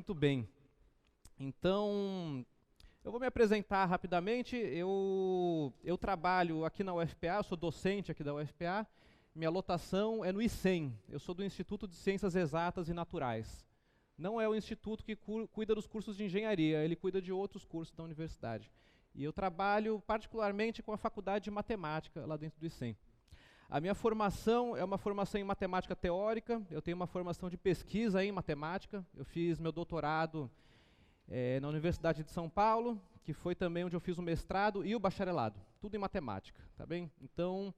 Muito bem. Então, eu vou me apresentar rapidamente. Eu trabalho aqui na UFPA, eu sou docente aqui da UFPA. Minha lotação é no ICEM. Eu sou do Instituto de Ciências Exatas e Naturais. Não é o instituto que cuida dos cursos de engenharia, ele cuida de outros cursos da universidade. E eu trabalho particularmente com a faculdade de matemática lá dentro do ICEM. A minha formação é uma formação em matemática teórica, eu tenho uma formação de pesquisa em matemática, eu fiz meu doutorado na Universidade de São Paulo, que foi também onde eu fiz o mestrado e o bacharelado, tudo em matemática, tá bem? Então,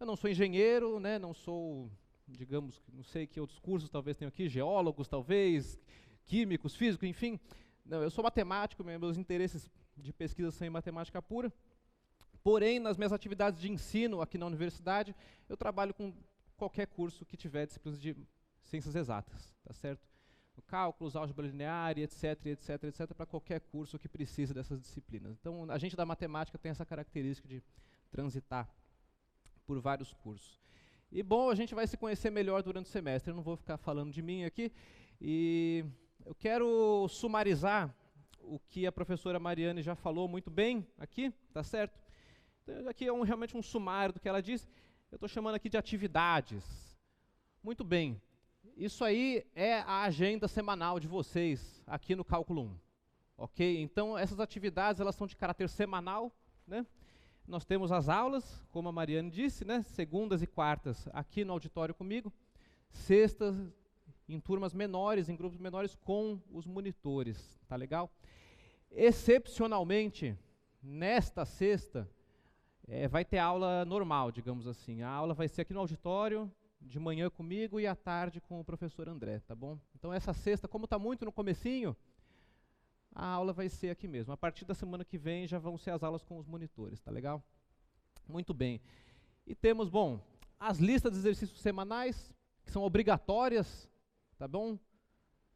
eu não sou engenheiro, né, não sou, digamos, não sei que outros cursos talvez tenham aqui, geólogos talvez, químicos, físicos, enfim. Não, eu sou matemático, meus interesses de pesquisa são em matemática pura. Porém, nas minhas atividades de ensino aqui na universidade, eu trabalho com qualquer curso que tiver disciplinas de ciências exatas, tá certo? Cálculos, álgebra linear, etc, etc, etc, para qualquer curso que precise dessas disciplinas. Então, a gente da matemática tem essa característica de transitar por vários cursos. E, bom, a gente vai se conhecer melhor durante o semestre, eu não vou ficar falando de mim aqui, e eu quero sumarizar o que a professora Mariane já falou muito bem aqui, tá certo? Então, aqui é realmente um sumário do que ela disse. Eu estou chamando aqui de atividades. Muito bem. Isso aí é a agenda semanal de vocês aqui no Cálculo 1. Ok? Então, essas atividades elas são de caráter semanal, né? Nós temos as aulas, como a Mariane disse, né? Segundas e quartas aqui no auditório comigo. Sextas em turmas menores, em grupos menores com os monitores. Tá legal? Excepcionalmente, nesta sexta, vai ter aula normal, digamos assim. A aula vai ser aqui no auditório, de manhã comigo e à tarde com o professor André, tá bom? Então essa sexta, como está muito no comecinho, a aula vai ser aqui mesmo. A partir da semana que vem já vão ser as aulas com os monitores, tá legal? Muito bem. E temos, bom, as listas de exercícios semanais, que são obrigatórias, tá bom?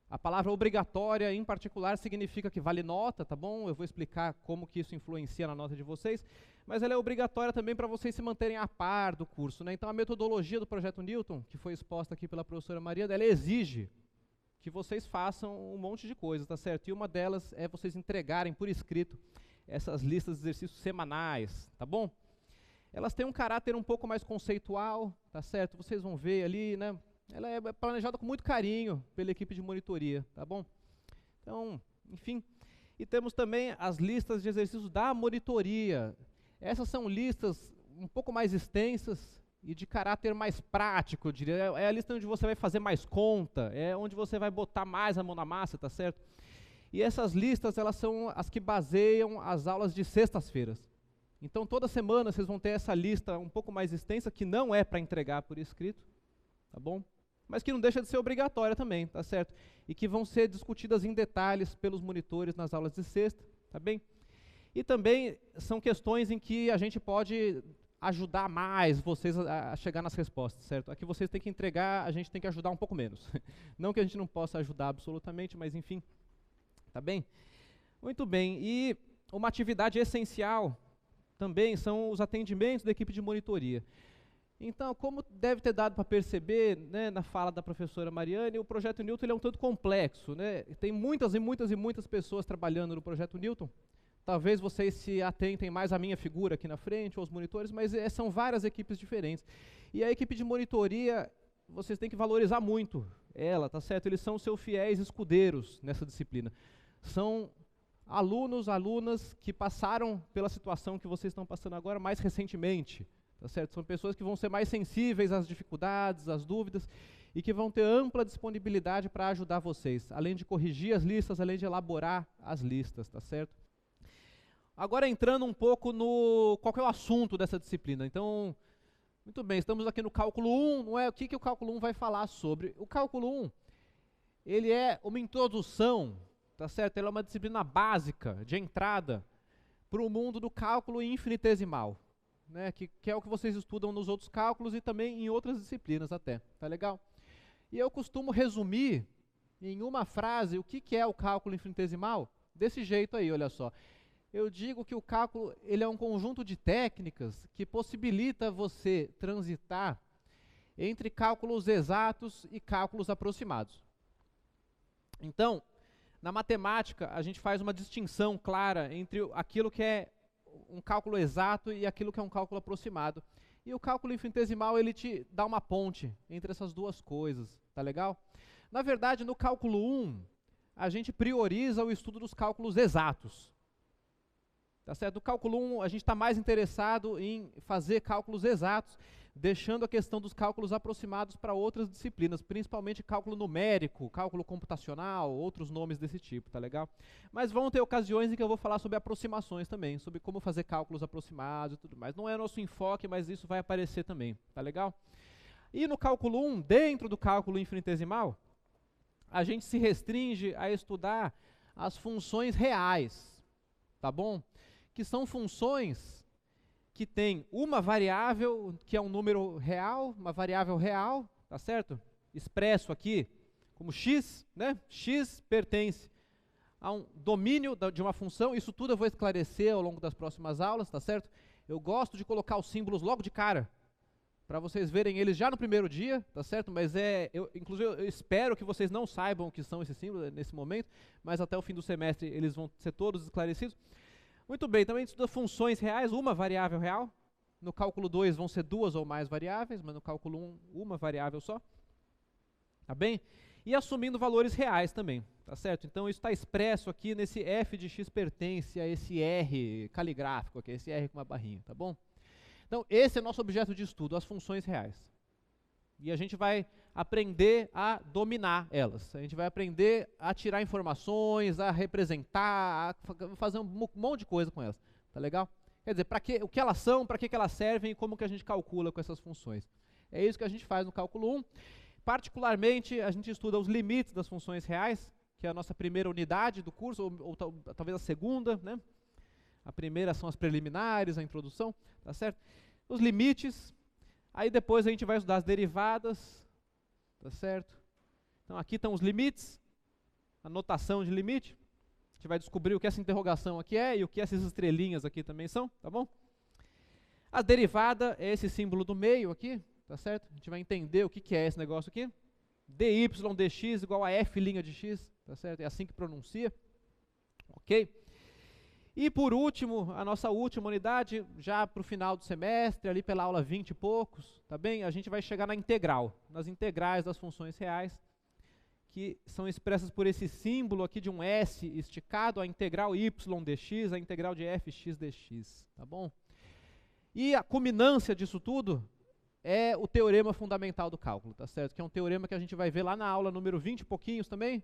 A palavra obrigatória, em particular, significa que vale nota, tá bom? Eu vou explicar como que isso influencia na nota de vocês, mas ela é obrigatória também para vocês se manterem a par do curso, né? Então a metodologia do Projeto Newton, que foi exposta aqui pela professora Maria, ela exige que vocês façam um monte de coisas, tá certo? E uma delas é vocês entregarem por escrito essas listas de exercícios semanais, tá bom? Elas têm um caráter um pouco mais conceitual, tá certo? Vocês vão ver ali, né? Ela é planejada com muito carinho pela equipe de monitoria, tá bom? Então, enfim. E temos também as listas de exercícios da monitoria. Essas são listas um pouco mais extensas e de caráter mais prático, eu diria. É a lista onde você vai fazer mais conta, é onde você vai botar mais a mão na massa, tá certo? E essas listas, elas são as que baseiam as aulas de sextas-feiras. Então, toda semana vocês vão ter essa lista um pouco mais extensa, que não é para entregar por escrito, tá bom? Mas que não deixa de ser obrigatória também, tá certo? E que vão ser discutidas em detalhes pelos monitores nas aulas de sexta, tá bem? E também são questões em que a gente pode ajudar mais vocês a chegar nas respostas, certo? Aqui vocês têm que entregar, a gente tem que ajudar um pouco menos. Não que a gente não possa ajudar absolutamente, mas enfim, tá bem? Muito bem, e uma atividade essencial também são os atendimentos da equipe de monitoria. Então, como deve ter dado para perceber, né, na fala da professora Mariane, o Projeto Newton ele é um tanto complexo, né? Tem muitas e muitas e muitas pessoas trabalhando no Projeto Newton. Talvez vocês se atentem mais à minha figura aqui na frente, ou aos monitores, mas são várias equipes diferentes. E a equipe de monitoria, vocês têm que valorizar muito ela, tá certo? Eles são seus fiéis escudeiros nessa disciplina. São alunos, alunas que passaram pela situação que vocês estão passando agora mais recentemente. Tá certo? São pessoas que vão ser mais sensíveis às dificuldades, às dúvidas, e que vão ter ampla disponibilidade para ajudar vocês, além de corrigir as listas, além de elaborar as listas, tá certo? Agora entrando um pouco no qual é o assunto dessa disciplina. Então, muito bem, estamos aqui no Cálculo 1, não é? O que o Cálculo 1 vai falar sobre? O Cálculo 1, ele é uma introdução, tá certo? Ele é uma disciplina básica, de entrada, para o mundo do cálculo infinitesimal. Né, que é o que vocês estudam nos outros cálculos e também em outras disciplinas até, tá legal? E eu costumo resumir em uma frase o que é o cálculo infinitesimal, desse jeito aí, olha só. Eu digo que o cálculo ele é um conjunto de técnicas que possibilita você transitar entre cálculos exatos e cálculos aproximados. Então, Na matemática, a gente faz uma distinção clara entre aquilo que é um cálculo exato e aquilo que é um cálculo aproximado. E o cálculo infinitesimal, ele te dá uma ponte entre essas duas coisas, tá legal? Na verdade, no cálculo 1, a gente prioriza o estudo dos cálculos exatos. Tá certo? No cálculo 1, a gente está mais interessado em fazer cálculos exatos, deixando a questão dos cálculos aproximados para outras disciplinas, principalmente cálculo numérico, cálculo computacional, outros nomes desse tipo, tá legal? Mas vão ter ocasiões em que eu vou falar sobre aproximações também, sobre como fazer cálculos aproximados e tudo mais. Não é nosso enfoque, mas isso vai aparecer também, tá legal? E no cálculo 1, dentro do cálculo infinitesimal, a gente se restringe a estudar as funções reais, tá bom? Que são funções que tem uma variável, que é um número real, uma variável real, tá certo? Expresso aqui como x, né? X pertence a um domínio de uma função, isso tudo eu vou esclarecer ao longo das próximas aulas, tá certo? Eu gosto de colocar os símbolos logo de cara, para vocês verem eles já no primeiro dia, tá certo? Mas inclusive eu espero que vocês não saibam o que são esses símbolos nesse momento, mas até o fim do semestre eles vão ser todos esclarecidos. Muito bem, também a gente estuda funções reais, uma variável real. No cálculo 2 vão ser duas ou mais variáveis, mas no cálculo 1, uma variável só. Tá bem? E assumindo valores reais também, tá certo? Então isso está expresso aqui nesse f de x pertence a esse r caligráfico aqui, esse r com uma barrinha, tá bom? Então esse é nosso objeto de estudo, as funções reais. E a gente vai aprender a dominar elas. A gente vai aprender a tirar informações, a representar, a fazer um monte de coisa com elas. Tá legal? Quer dizer, o que elas são, para que elas servem e como que a gente calcula com essas funções. É isso que a gente faz no cálculo 1. Particularmente, a gente estuda os limites das funções reais, que é a nossa primeira unidade do curso, ou talvez a segunda, né? A primeira são as preliminares, a introdução, tá certo? Os limites. Aí depois a gente vai estudar as derivadas, tá certo? Então aqui estão os limites, a notação de limite. A gente vai descobrir o que essa interrogação aqui é e o que essas estrelinhas aqui também são, tá bom? A derivada é esse símbolo do meio aqui, tá certo? A gente vai entender o que é esse negócio aqui. dy dx igual a f' de x, tá certo? É assim que pronuncia, ok? E por último, a nossa última unidade, já para o final do semestre, ali pela aula 20 e poucos, tá bem? A gente vai chegar na integral, nas integrais das funções reais, que são expressas por esse símbolo aqui de um S esticado, a integral y dx, a integral de fx dx, tá bom? E a culminância disso tudo é o teorema fundamental do cálculo, tá certo? Que é um teorema que a gente vai ver lá na aula número 20 e pouquinhos também,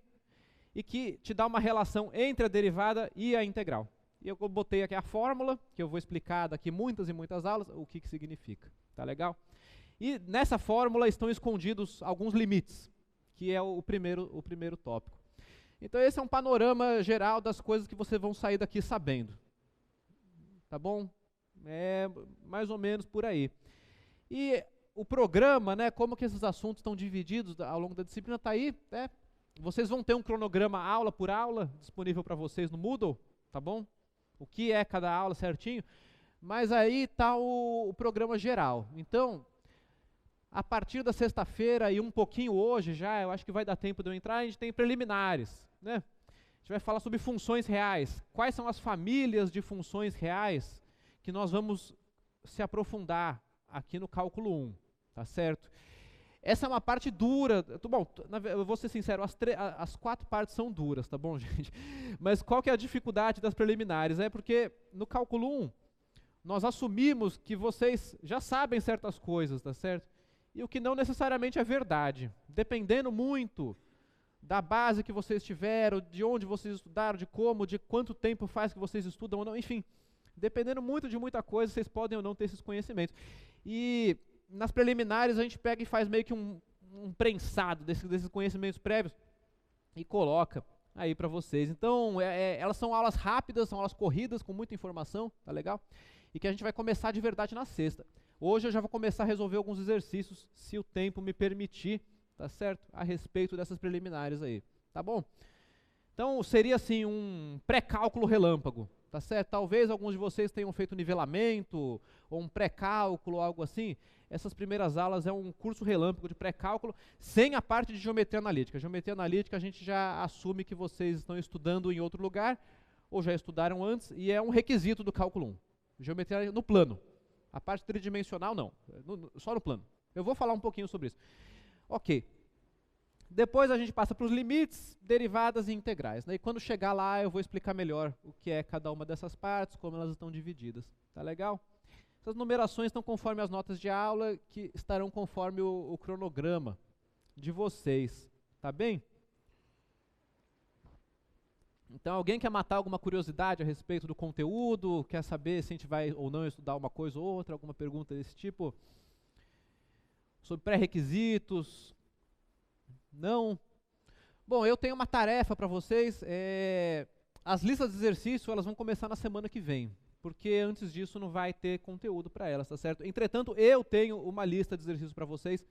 e que te dá uma relação entre a derivada e a integral. E eu botei aqui a fórmula, que eu vou explicar daqui muitas e muitas aulas, o que significa, tá legal? E nessa fórmula estão escondidos alguns limites, que é o primeiro tópico. Então esse é um panorama geral das coisas que vocês vão sair daqui sabendo. Tá bom? É mais ou menos por aí. E o programa, né, como que esses assuntos estão divididos ao longo da disciplina, está aí, né? Vocês vão ter um cronograma aula por aula, disponível para vocês no Moodle, tá bom? O que é cada aula certinho, mas aí está o programa geral. Então, a partir da sexta-feira e um pouquinho hoje já, eu acho que vai dar tempo de eu entrar, a gente tem preliminares, né? A gente vai falar sobre funções reais. Quais são as famílias de funções reais que nós vamos se aprofundar aqui no cálculo 1, tá certo? Essa é uma parte dura. Bom, eu vou ser sincero, as 4 partes são duras, tá bom, gente? Mas qual que é a dificuldade das preliminares? É porque no cálculo 1, nós assumimos que vocês já sabem certas coisas, tá certo? E o que não necessariamente é verdade. Dependendo muito da base que vocês tiveram, de onde vocês estudaram, de como, de quanto tempo faz que vocês estudam ou não, enfim. Dependendo muito de muita coisa, vocês podem ou não ter esses conhecimentos. E nas preliminares a gente pega e faz meio que um prensado desses conhecimentos prévios e coloca aí para vocês. Então, elas são aulas rápidas, são aulas corridas, com muita informação, tá legal? E que a gente vai começar de verdade na sexta. Hoje eu já vou começar a resolver alguns exercícios, se o tempo me permitir, tá certo? A respeito dessas preliminares aí, tá bom? Então, seria assim um pré-cálculo relâmpago, tá certo? Talvez alguns de vocês tenham feito nivelamento, ou um pré-cálculo, algo assim. Essas primeiras aulas é um curso relâmpago de pré-cálculo, sem a parte de geometria analítica. Geometria analítica a gente já assume que vocês estão estudando em outro lugar, ou já estudaram antes, e é um requisito do cálculo 1. Geometria no plano. A parte tridimensional não, só no plano. Eu vou falar um pouquinho sobre isso. Ok. Depois a gente passa para os limites, derivadas e integrais, né? E quando chegar lá eu vou explicar melhor o que é cada uma dessas partes, como elas estão divididas. Tá legal? Essas numerações estão conforme as notas de aula, que estarão conforme o cronograma de vocês. Tá bem? Então, alguém quer matar alguma curiosidade a respeito do conteúdo? Quer saber se a gente vai ou não estudar uma coisa ou outra? Alguma pergunta desse tipo? Sobre pré-requisitos? Não? Bom, eu tenho uma tarefa para vocês. As listas de exercício elas vão começar na semana que vem, porque antes disso não vai ter conteúdo para elas, tá certo? Entretanto, eu tenho uma lista de exercícios para vocês,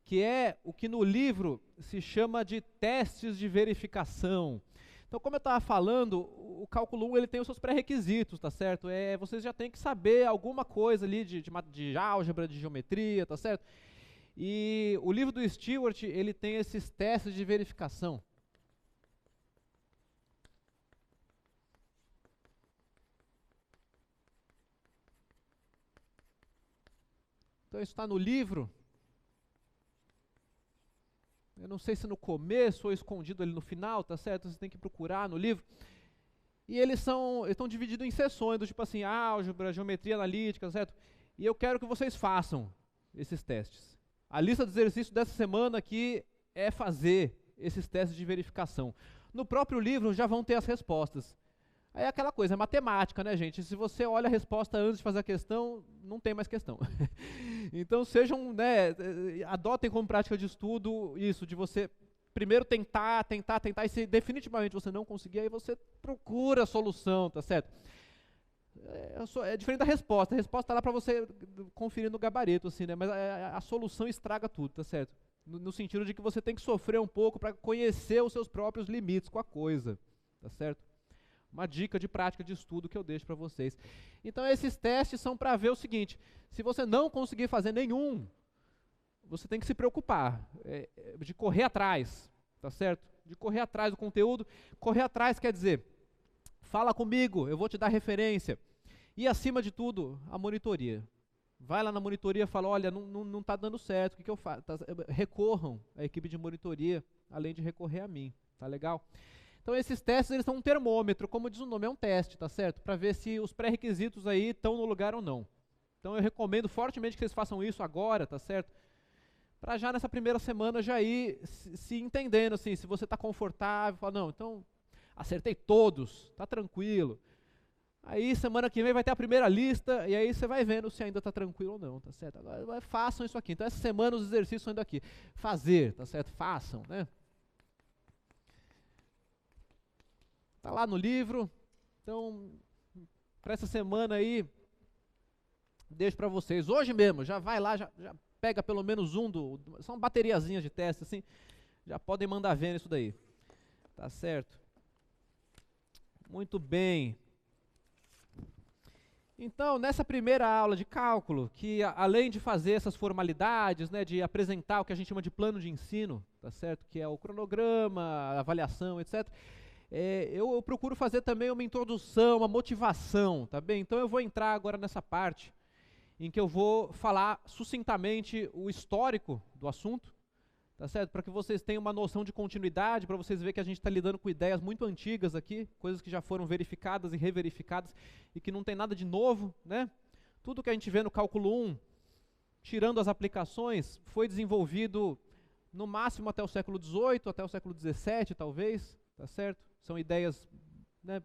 que é o que no livro se chama de testes de verificação. Então, como eu estava falando, o cálculo 1 ele tem os seus pré-requisitos, tá certo? Vocês já têm que saber alguma coisa ali de álgebra, de geometria, tá certo? E o livro do Stewart, ele tem esses testes de verificação. Então, isso está no livro. Eu não sei se no começo ou escondido ali no final, tá certo? Você tem que procurar no livro. E eles estão divididos em seções, do tipo assim, álgebra, geometria analítica, certo? E eu quero que vocês façam esses testes. A lista de exercícios dessa semana aqui é fazer esses testes de verificação. No próprio livro já vão ter as respostas. Aí é aquela coisa, é matemática, né, gente? Se você olha a resposta antes de fazer a questão, não tem mais questão. Então sejam, né, adotem como prática de estudo isso, de você primeiro tentar, e se definitivamente você não conseguir, aí você procura a solução, tá certo? É diferente da resposta. A resposta está lá para você conferir no gabarito, assim, né? Mas a solução estraga tudo, tá certo? No sentido de que você tem que sofrer um pouco para conhecer os seus próprios limites com a coisa, tá certo? Uma dica de prática de estudo que eu deixo para vocês. Então esses testes são para ver o seguinte: se você não conseguir fazer nenhum, você tem que se preocupar de correr atrás, tá certo? De correr atrás do conteúdo. Correr atrás quer dizer, fala comigo, eu vou te dar referência. E acima de tudo, a monitoria. Vai lá na monitoria e fala, olha, não está dando certo, o que eu faço? Recorram à equipe de monitoria, além de recorrer a mim, tá legal? Então esses testes, eles são um termômetro, como diz o nome, é um teste, tá certo? Para ver se os pré-requisitos aí estão no lugar ou não. Então eu recomendo fortemente que vocês façam isso agora, tá certo? Para já nessa primeira semana já ir se entendendo, assim, se você está confortável, fala, não, então acertei todos, tá tranquilo. Aí semana que vem vai ter a primeira lista, e aí você vai vendo se ainda está tranquilo ou não, tá certo? Agora façam isso aqui. Então essa semana os exercícios são daqui. Fazer, tá certo? Façam, né? Está lá no livro, então, para essa semana aí, deixo para vocês. Hoje mesmo, já vai lá, já pega pelo menos são bateriazinhas de teste, assim, já podem mandar ver nisso daí. Tá certo? Muito bem. Então, nessa primeira aula de cálculo, que além de fazer essas formalidades, né, de apresentar o que a gente chama de plano de ensino, tá certo? Que é o cronograma, a avaliação, etc., eu procuro fazer também uma introdução, uma motivação, tá bem? Então eu vou entrar agora nessa parte em que eu vou falar sucintamente o histórico do assunto, tá certo? Para que vocês tenham uma noção de continuidade, para vocês verem que a gente está lidando com ideias muito antigas aqui, coisas que já foram verificadas e reverificadas e que não tem nada de novo, né? Tudo que a gente vê no cálculo 1, tirando as aplicações, foi desenvolvido no máximo até o século XVIII, até o século XVII talvez, tá certo? São ideias, né,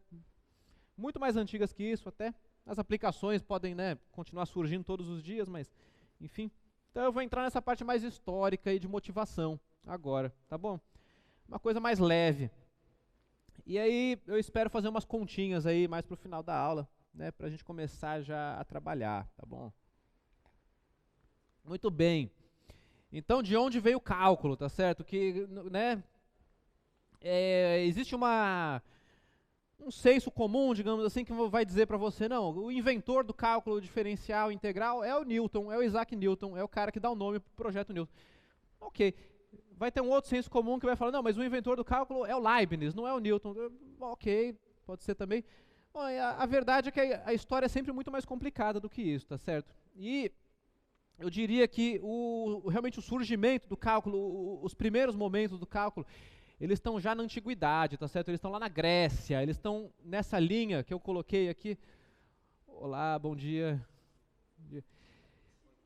muito mais antigas que isso até. As aplicações podem, né, continuar surgindo todos os dias, mas, enfim. Então eu vou entrar nessa parte mais histórica e de motivação agora, tá bom? Uma coisa mais leve. E aí eu espero fazer umas continhas aí mais para o final da aula, né, para a gente começar já a trabalhar, tá bom? Muito bem. Então de onde veio o cálculo, tá certo? Que, né, existe um senso comum, digamos assim, que vai dizer para você, não, o inventor do cálculo diferencial integral é o Newton, é o Isaac Newton, é o cara que dá o nome para o projeto Newton. Ok. Vai ter um outro senso comum que vai falar, não, mas o inventor do cálculo é o Leibniz, não é o Newton. Ok, pode ser também. Bom, a verdade é que a história é sempre muito mais complicada do que isso, tá certo? E eu diria que realmente o surgimento do cálculo, os primeiros momentos do cálculo, eles estão já na antiguidade, tá certo? Eles estão lá na Grécia, eles estão nessa linha que eu coloquei aqui. Olá, bom dia.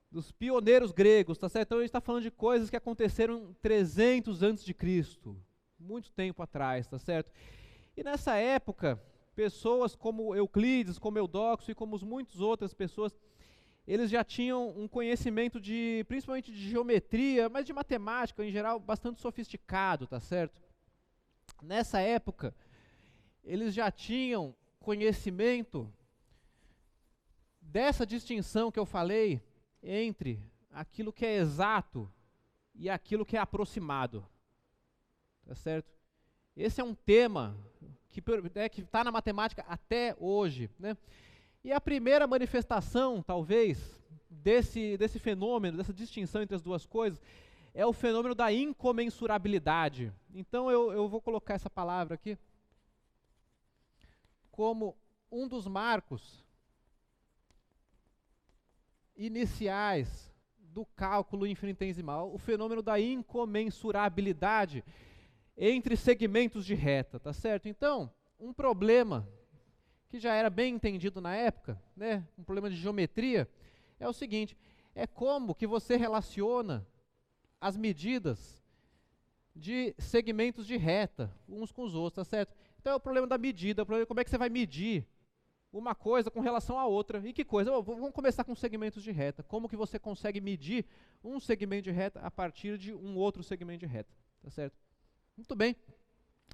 Dos pioneiros gregos, tá certo? Então a gente está falando de coisas que aconteceram 300 antes de Cristo, muito tempo atrás, tá certo? E nessa época, pessoas como Euclides, como Eudoxo e como muitas outras pessoas, eles já tinham um conhecimento principalmente de geometria, mas de matemática em geral, bastante sofisticado, tá certo? Nessa época, eles já tinham conhecimento dessa distinção que eu falei entre aquilo que é exato e aquilo que é aproximado, tá certo? Esse é um tema que está na matemática até hoje, né? E a primeira manifestação, talvez, desse fenômeno, dessa distinção entre as duas coisas, é o fenômeno da incomensurabilidade. Então eu vou colocar essa palavra aqui como um dos marcos iniciais do cálculo infinitesimal, o fenômeno da incomensurabilidade entre segmentos de reta, tá certo? Então, um problema que já era bem entendido na época, né, um problema de geometria, é o seguinte, é como que você relaciona as medidas de segmentos de reta, uns com os outros, tá certo? Então é o problema da medida, o problema é como é que você vai medir uma coisa com relação à outra. E que coisa? Vamos começar com segmentos de reta. Como que você consegue medir um segmento de reta a partir de um outro segmento de reta, tá certo? Muito bem.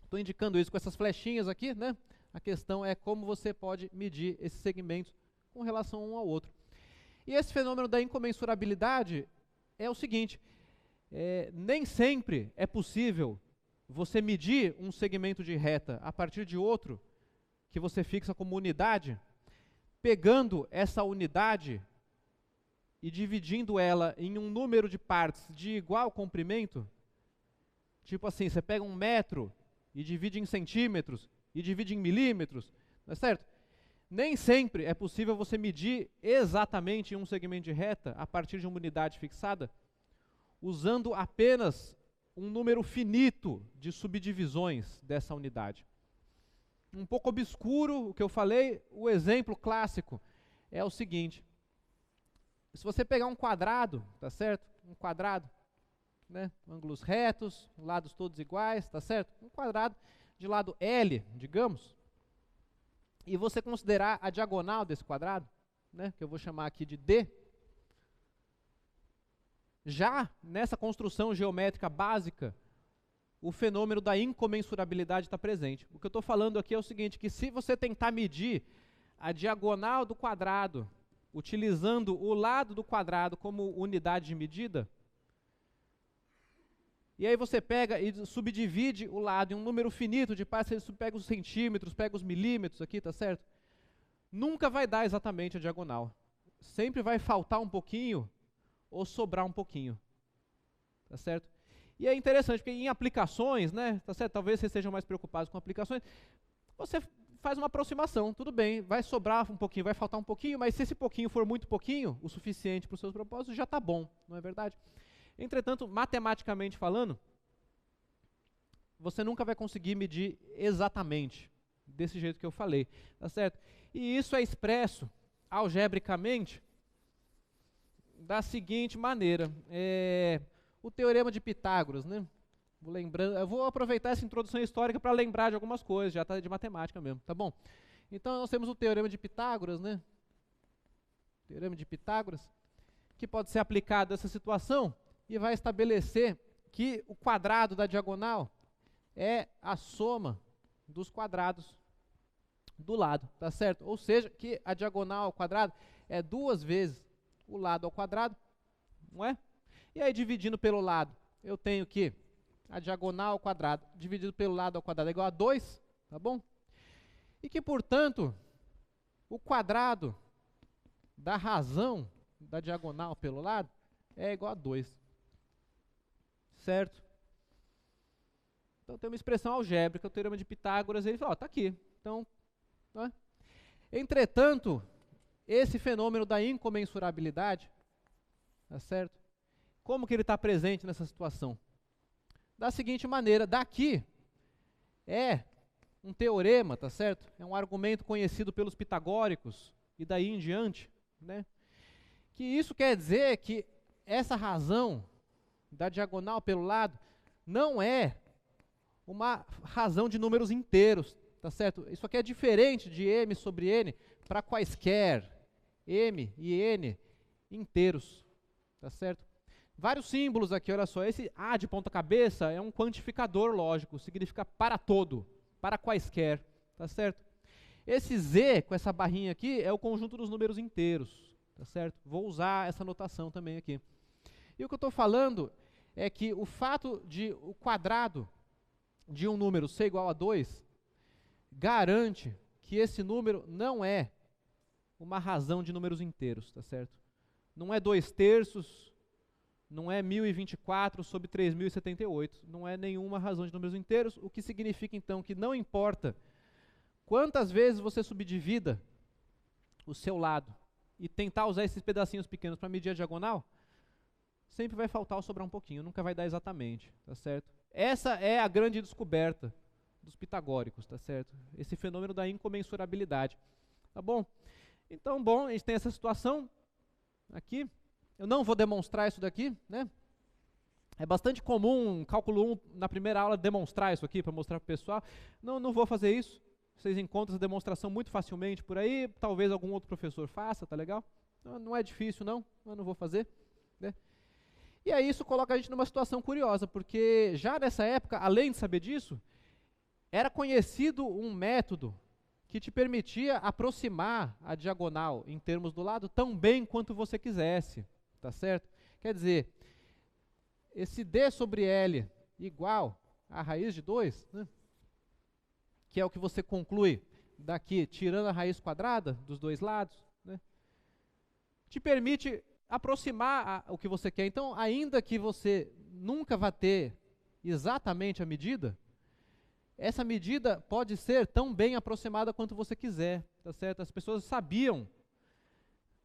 Estou indicando isso com essas flechinhas aqui, né? A questão é como você pode medir esses segmentos com relação um ao outro. E esse fenômeno da incomensurabilidade é o seguinte, nem sempre é possível você medir um segmento de reta a partir de outro que você fixa como unidade, pegando essa unidade e dividindo ela em um número de partes de igual comprimento, tipo assim, você pega 1 metro e divide em centímetros e divide em milímetros, não é certo? Nem sempre é possível você medir exatamente um segmento de reta a partir de uma unidade fixada, usando apenas um número finito de subdivisões dessa unidade. Um pouco obscuro o que eu falei, o exemplo clássico é o seguinte, se você pegar um quadrado, tá certo? Um quadrado, né? Ângulos retos, lados todos iguais, tá certo? Um quadrado de lado L, digamos, e você considerar a diagonal desse quadrado, né? Que eu vou chamar aqui de D, já nessa construção geométrica básica, o fenômeno da incomensurabilidade está presente. O que eu estou falando aqui é o seguinte, que se você tentar medir a diagonal do quadrado, utilizando o lado do quadrado como unidade de medida, e aí você pega e subdivide o lado em um número finito de partes, você pega os centímetros, pega os milímetros aqui, tá certo? Nunca vai dar exatamente a diagonal. Sempre vai faltar um pouquinho ou sobrar um pouquinho, tá certo? E é interessante, porque em aplicações, né, tá certo? Talvez vocês estejam mais preocupados com aplicações, você faz uma aproximação, tudo bem, vai sobrar um pouquinho, vai faltar um pouquinho, mas se esse pouquinho for muito pouquinho, o suficiente para os seus propósitos, já está bom, não é verdade? Entretanto, matematicamente falando, você nunca vai conseguir medir exatamente desse jeito que eu falei, tá certo? E isso é expresso algebricamente da seguinte maneira, o teorema de Pitágoras, né? Eu vou aproveitar essa introdução histórica para lembrar de algumas coisas, já está de matemática mesmo, tá bom? Então nós temos o teorema de Pitágoras, né? Teorema de Pitágoras, que pode ser aplicado a essa situação e vai estabelecer que o quadrado da diagonal é a soma dos quadrados do lado, tá certo? Ou seja, que a diagonal ao quadrado é 2 vezes o lado ao quadrado, não é? E aí, dividindo pelo lado, eu tenho que a diagonal ao quadrado dividido pelo lado ao quadrado é igual a 2, tá bom? E que, portanto, o quadrado da razão da diagonal pelo lado é igual a 2. Certo? Então tem uma expressão algébrica, o teorema de Pitágoras, ele fala, ó, tá aqui. Então, né? Entretanto, esse fenômeno da incomensurabilidade, tá certo? Como que ele está presente nessa situação? Da seguinte maneira, daqui é um teorema, tá certo? É um argumento conhecido pelos pitagóricos e daí em diante, né? Que isso quer dizer que essa razão da diagonal pelo lado não é uma razão de números inteiros, tá certo? Isso aqui é diferente de m sobre n para quaisquer m e n inteiros, tá certo? Vários símbolos aqui, olha só, esse A de ponta cabeça é um quantificador lógico, significa para todo, para quaisquer, tá certo? Esse Z com essa barrinha aqui é o conjunto dos números inteiros, tá certo? Vou usar essa notação também aqui. E o que eu estou falando é que o fato de o quadrado de um número ser igual a 2 garante que esse número não é uma razão de números inteiros, tá certo? Não é 2/3, não é 1024 sobre 3078, não é nenhuma razão de números inteiros, o que significa então que não importa quantas vezes você subdivida o seu lado e tentar usar esses pedacinhos pequenos para medir a diagonal, sempre vai faltar ou sobrar um pouquinho, nunca vai dar exatamente, tá certo? Essa é a grande descoberta dos pitagóricos, tá certo? Esse fenômeno da incomensurabilidade, tá bom? Então, bom, a gente tem essa situação aqui. Eu não vou demonstrar isso daqui, né? É bastante comum, cálculo 1, na primeira aula, demonstrar isso aqui, para mostrar para o pessoal. Não vou fazer isso. Vocês encontram essa demonstração muito facilmente por aí, talvez algum outro professor faça, tá legal? Não é difícil não, eu não vou fazer, né? E aí isso coloca a gente numa situação curiosa, porque já nessa época, além de saber disso, era conhecido um método que te permitia aproximar a diagonal em termos do lado tão bem quanto você quisesse, tá certo? Quer dizer, esse D sobre L igual a raiz de 2, né, que é o que você conclui daqui, tirando a raiz quadrada dos dois lados, né, te permite aproximar o que você quer. Então, ainda que você nunca vá ter exatamente a medida, essa medida pode ser tão bem aproximada quanto você quiser, tá certo? As pessoas sabiam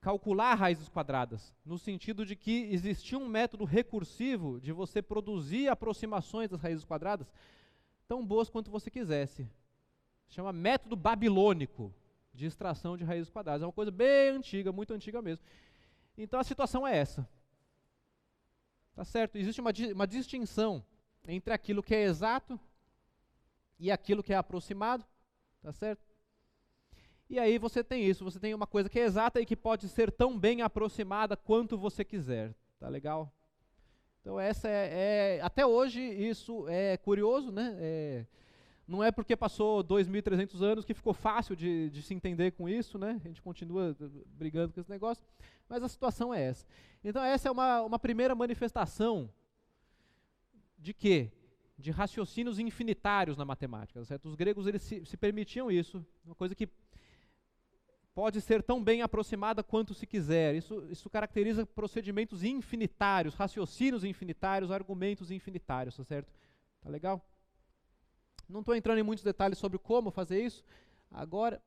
calcular raízes quadradas, no sentido de que existia um método recursivo de você produzir aproximações das raízes quadradas tão boas quanto você quisesse. Se chama método babilônico de extração de raízes quadradas. É uma coisa bem antiga, muito antiga mesmo. Então a situação é essa. Tá certo? Existe uma distinção entre aquilo que é exato e aquilo que é aproximado, tá certo? E aí você tem isso, você tem uma coisa que é exata e que pode ser tão bem aproximada quanto você quiser, tá legal? Então essa até hoje isso é curioso, né? Não é porque passou 2.300 anos que ficou fácil de se entender com isso, né? A gente continua brigando com esse negócio, mas a situação é essa. Então essa é uma primeira manifestação de quê? De raciocínios infinitários na matemática, certo? Os gregos eles se permitiam isso, uma coisa que pode ser tão bem aproximada quanto se quiser. Isso caracteriza procedimentos infinitários, raciocínios infinitários, argumentos infinitários, tá certo? Tá legal? Não estou entrando em muitos detalhes sobre como fazer isso agora,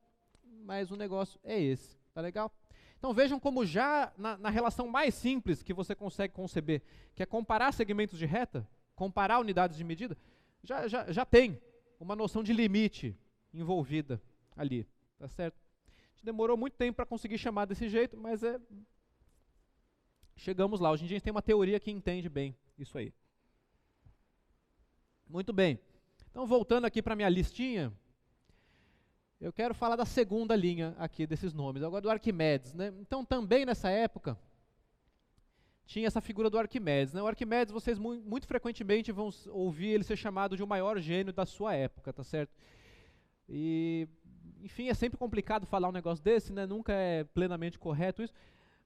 mas o negócio é esse, tá legal? Então vejam como já na relação mais simples que você consegue conceber, que é comparar segmentos de reta, comparar unidades de medida, já tem uma noção de limite envolvida ali, tá certo? A gente demorou muito tempo para conseguir chamar desse jeito, mas chegamos lá. Hoje em dia a gente tem uma teoria que entende bem isso aí. Muito bem. Então voltando aqui para a minha listinha, eu quero falar da segunda linha aqui desses nomes, agora do Arquimedes, né? Então também nessa época tinha essa figura do Arquimedes, né? O Arquimedes, vocês muito frequentemente vão ouvir ele ser chamado de o maior gênio da sua época, tá certo? E, enfim, é sempre complicado falar um negócio desse, né? Nunca é plenamente correto isso,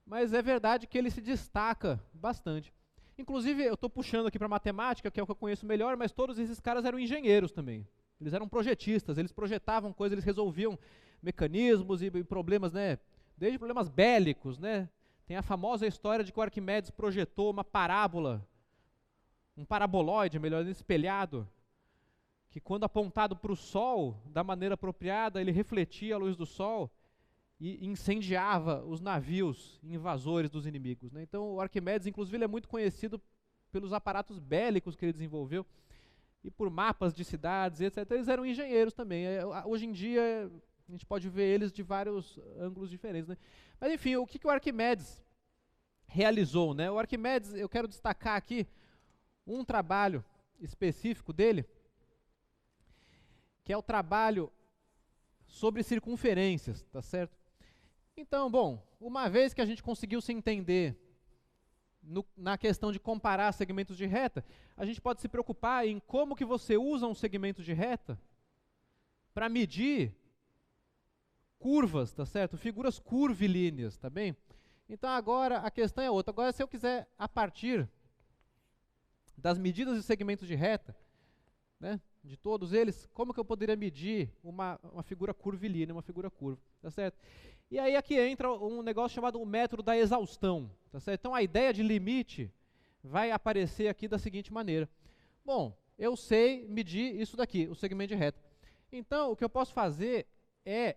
mas é verdade que ele se destaca bastante. Inclusive, eu estou puxando aqui para matemática, que é o que eu conheço melhor, mas todos esses caras eram engenheiros também. Eles eram projetistas, eles projetavam coisas, eles resolviam mecanismos e problemas, né? Desde problemas bélicos, né? Tem a famosa história de que o Arquimedes projetou uma parábola, um paraboloide, melhor, espelhado, que quando apontado para o Sol, da maneira apropriada, ele refletia a luz do Sol e incendiava os navios invasores dos inimigos, né? Então o Arquimedes, inclusive, ele é muito conhecido pelos aparatos bélicos que ele desenvolveu e por mapas de cidades, etc. Eles eram engenheiros também. Hoje em dia a gente pode ver eles de vários ângulos diferentes, né? Mas enfim, o que o Arquimedes realizou, né? O Arquimedes, eu quero destacar aqui um trabalho específico dele, que é o trabalho sobre circunferências, tá certo? Então, bom, uma vez que a gente conseguiu se entender na questão de comparar segmentos de reta, a gente pode se preocupar em como que você usa um segmento de reta para medir curvas, tá certo? Figuras curvilíneas, tá bem? Então agora a questão é outra. Agora, se eu quiser, a partir das medidas de segmentos de reta, né, de todos eles, como que eu poderia medir uma figura curvilínea, uma figura curva, tá certo? E aí aqui entra um negócio chamado o método da exaustão, tá certo? Então a ideia de limite vai aparecer aqui da seguinte maneira. Bom, eu sei medir isso daqui, o segmento de reta. Então o que eu posso fazer é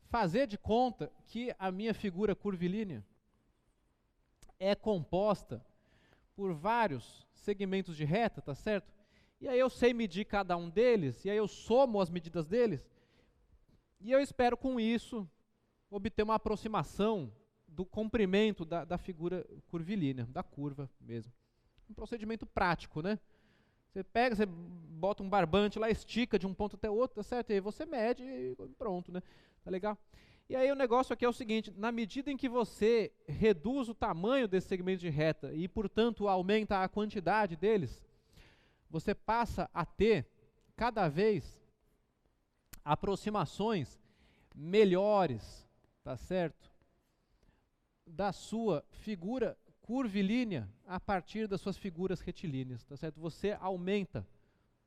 fazer de conta que a minha figura curvilínea é composta por vários segmentos de reta, tá certo? E aí eu sei medir cada um deles, e aí eu somo as medidas deles, e eu espero com isso obter uma aproximação do comprimento da figura curvilínea, da curva mesmo. Um procedimento prático, né? Você pega, você bota um barbante lá, estica de um ponto até o outro, tá certo? E aí você mede e pronto, né? Tá legal? E aí o negócio aqui é o seguinte, na medida em que você reduz o tamanho desse segmento de reta e, portanto, aumenta a quantidade deles, você passa a ter, cada vez, aproximações melhores, tá certo? Da sua figura curvilínea a partir das suas figuras retilíneas, tá certo? Você aumenta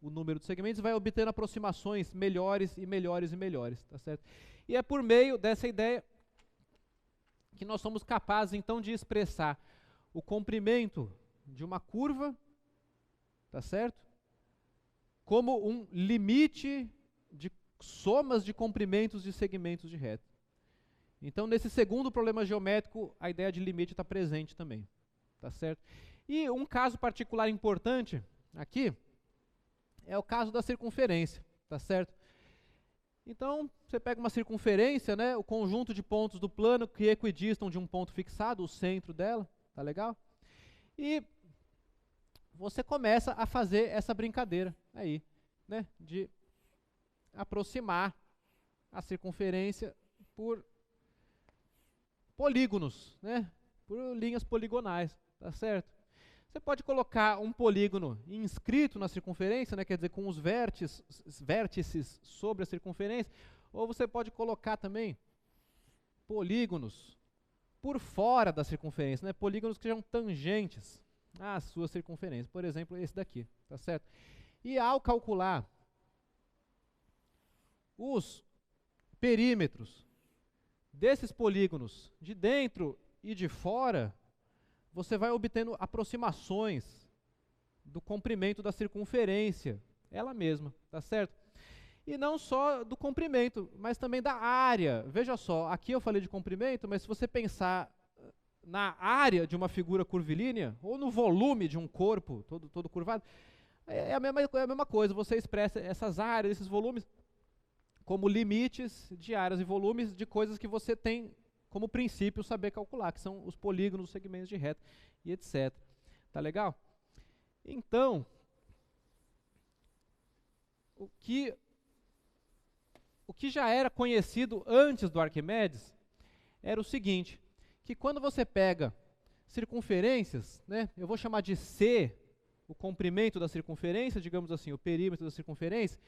o número de segmentos e vai obtendo aproximações melhores e melhores e melhores, tá certo? E é por meio dessa ideia que nós somos capazes, então, de expressar o comprimento de uma curva, tá certo? Como um limite de somas de comprimentos de segmentos de reta. Então, nesse segundo problema geométrico, a ideia de limite está presente também, tá certo? E um caso particular importante aqui é o caso da circunferência, tá certo? Então, você pega uma circunferência, né, o conjunto de pontos do plano que equidistam de um ponto fixado, o centro dela, tá legal? E você começa a fazer essa brincadeira aí, né, de aproximar a circunferência por polígonos, né, por linhas poligonais, tá certo? Você pode colocar um polígono inscrito na circunferência, né, quer dizer, com os vértices sobre a circunferência, ou você pode colocar também polígonos por fora da circunferência, né, polígonos que sejam tangentes à sua circunferência, por exemplo, esse daqui, tá certo? E ao calcular os perímetros desses polígonos de dentro e de fora, você vai obtendo aproximações do comprimento da circunferência, ela mesma, tá certo? E não só do comprimento, mas também da área. Veja só, aqui eu falei de comprimento, mas se você pensar na área de uma figura curvilínea, ou no volume de um corpo todo curvado, é a mesma coisa, você expressa essas áreas, esses volumes, como limites de áreas e volumes de coisas que você tem como princípio saber calcular, que são os polígonos, os segmentos de reta e etc. Tá legal? Então, o que já era conhecido antes do Arquimedes era o seguinte, que quando você pega circunferências, né, eu vou chamar de C, o comprimento da circunferência, digamos assim, o perímetro da circunferência,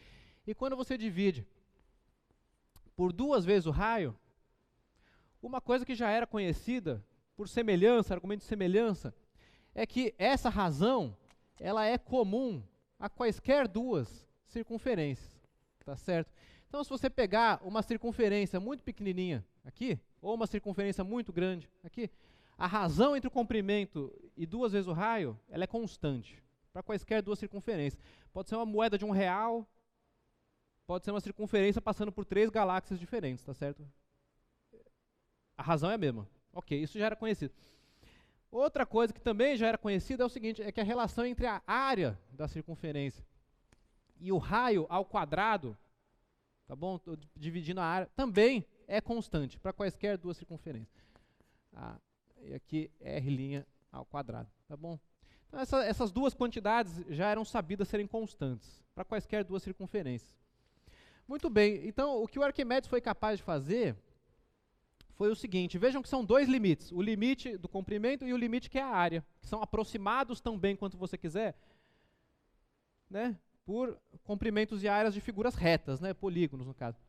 e quando você divide por 2 vezes o raio, uma coisa que já era conhecida por semelhança, argumento de semelhança, é que essa razão, ela é comum a quaisquer duas circunferências, tá certo? Então, se você pegar uma circunferência muito pequenininha aqui, ou uma circunferência muito grande aqui, a razão entre o comprimento e 2 vezes o raio, ela é constante, para quaisquer duas circunferências. Pode ser uma moeda de R$1, pode ser uma circunferência passando por 3 galáxias diferentes, tá certo? A razão é a mesma. Ok, isso já era conhecido. Outra coisa que também já era conhecida é o seguinte, é que a relação entre a área da circunferência e o raio ao quadrado, tá bom? Tô dividindo a área, também é constante para quaisquer duas circunferências. E aqui R' ao quadrado, tá bom? Então essas duas quantidades já eram sabidas serem constantes para quaisquer duas circunferências. Muito bem, então o que o Arquimedes foi capaz de fazer foi o seguinte, vejam que são 2 limites, o limite do comprimento e o limite que é a área, que são aproximados tão bem quanto você quiser, né, por comprimentos e áreas de figuras retas, né, polígonos no caso.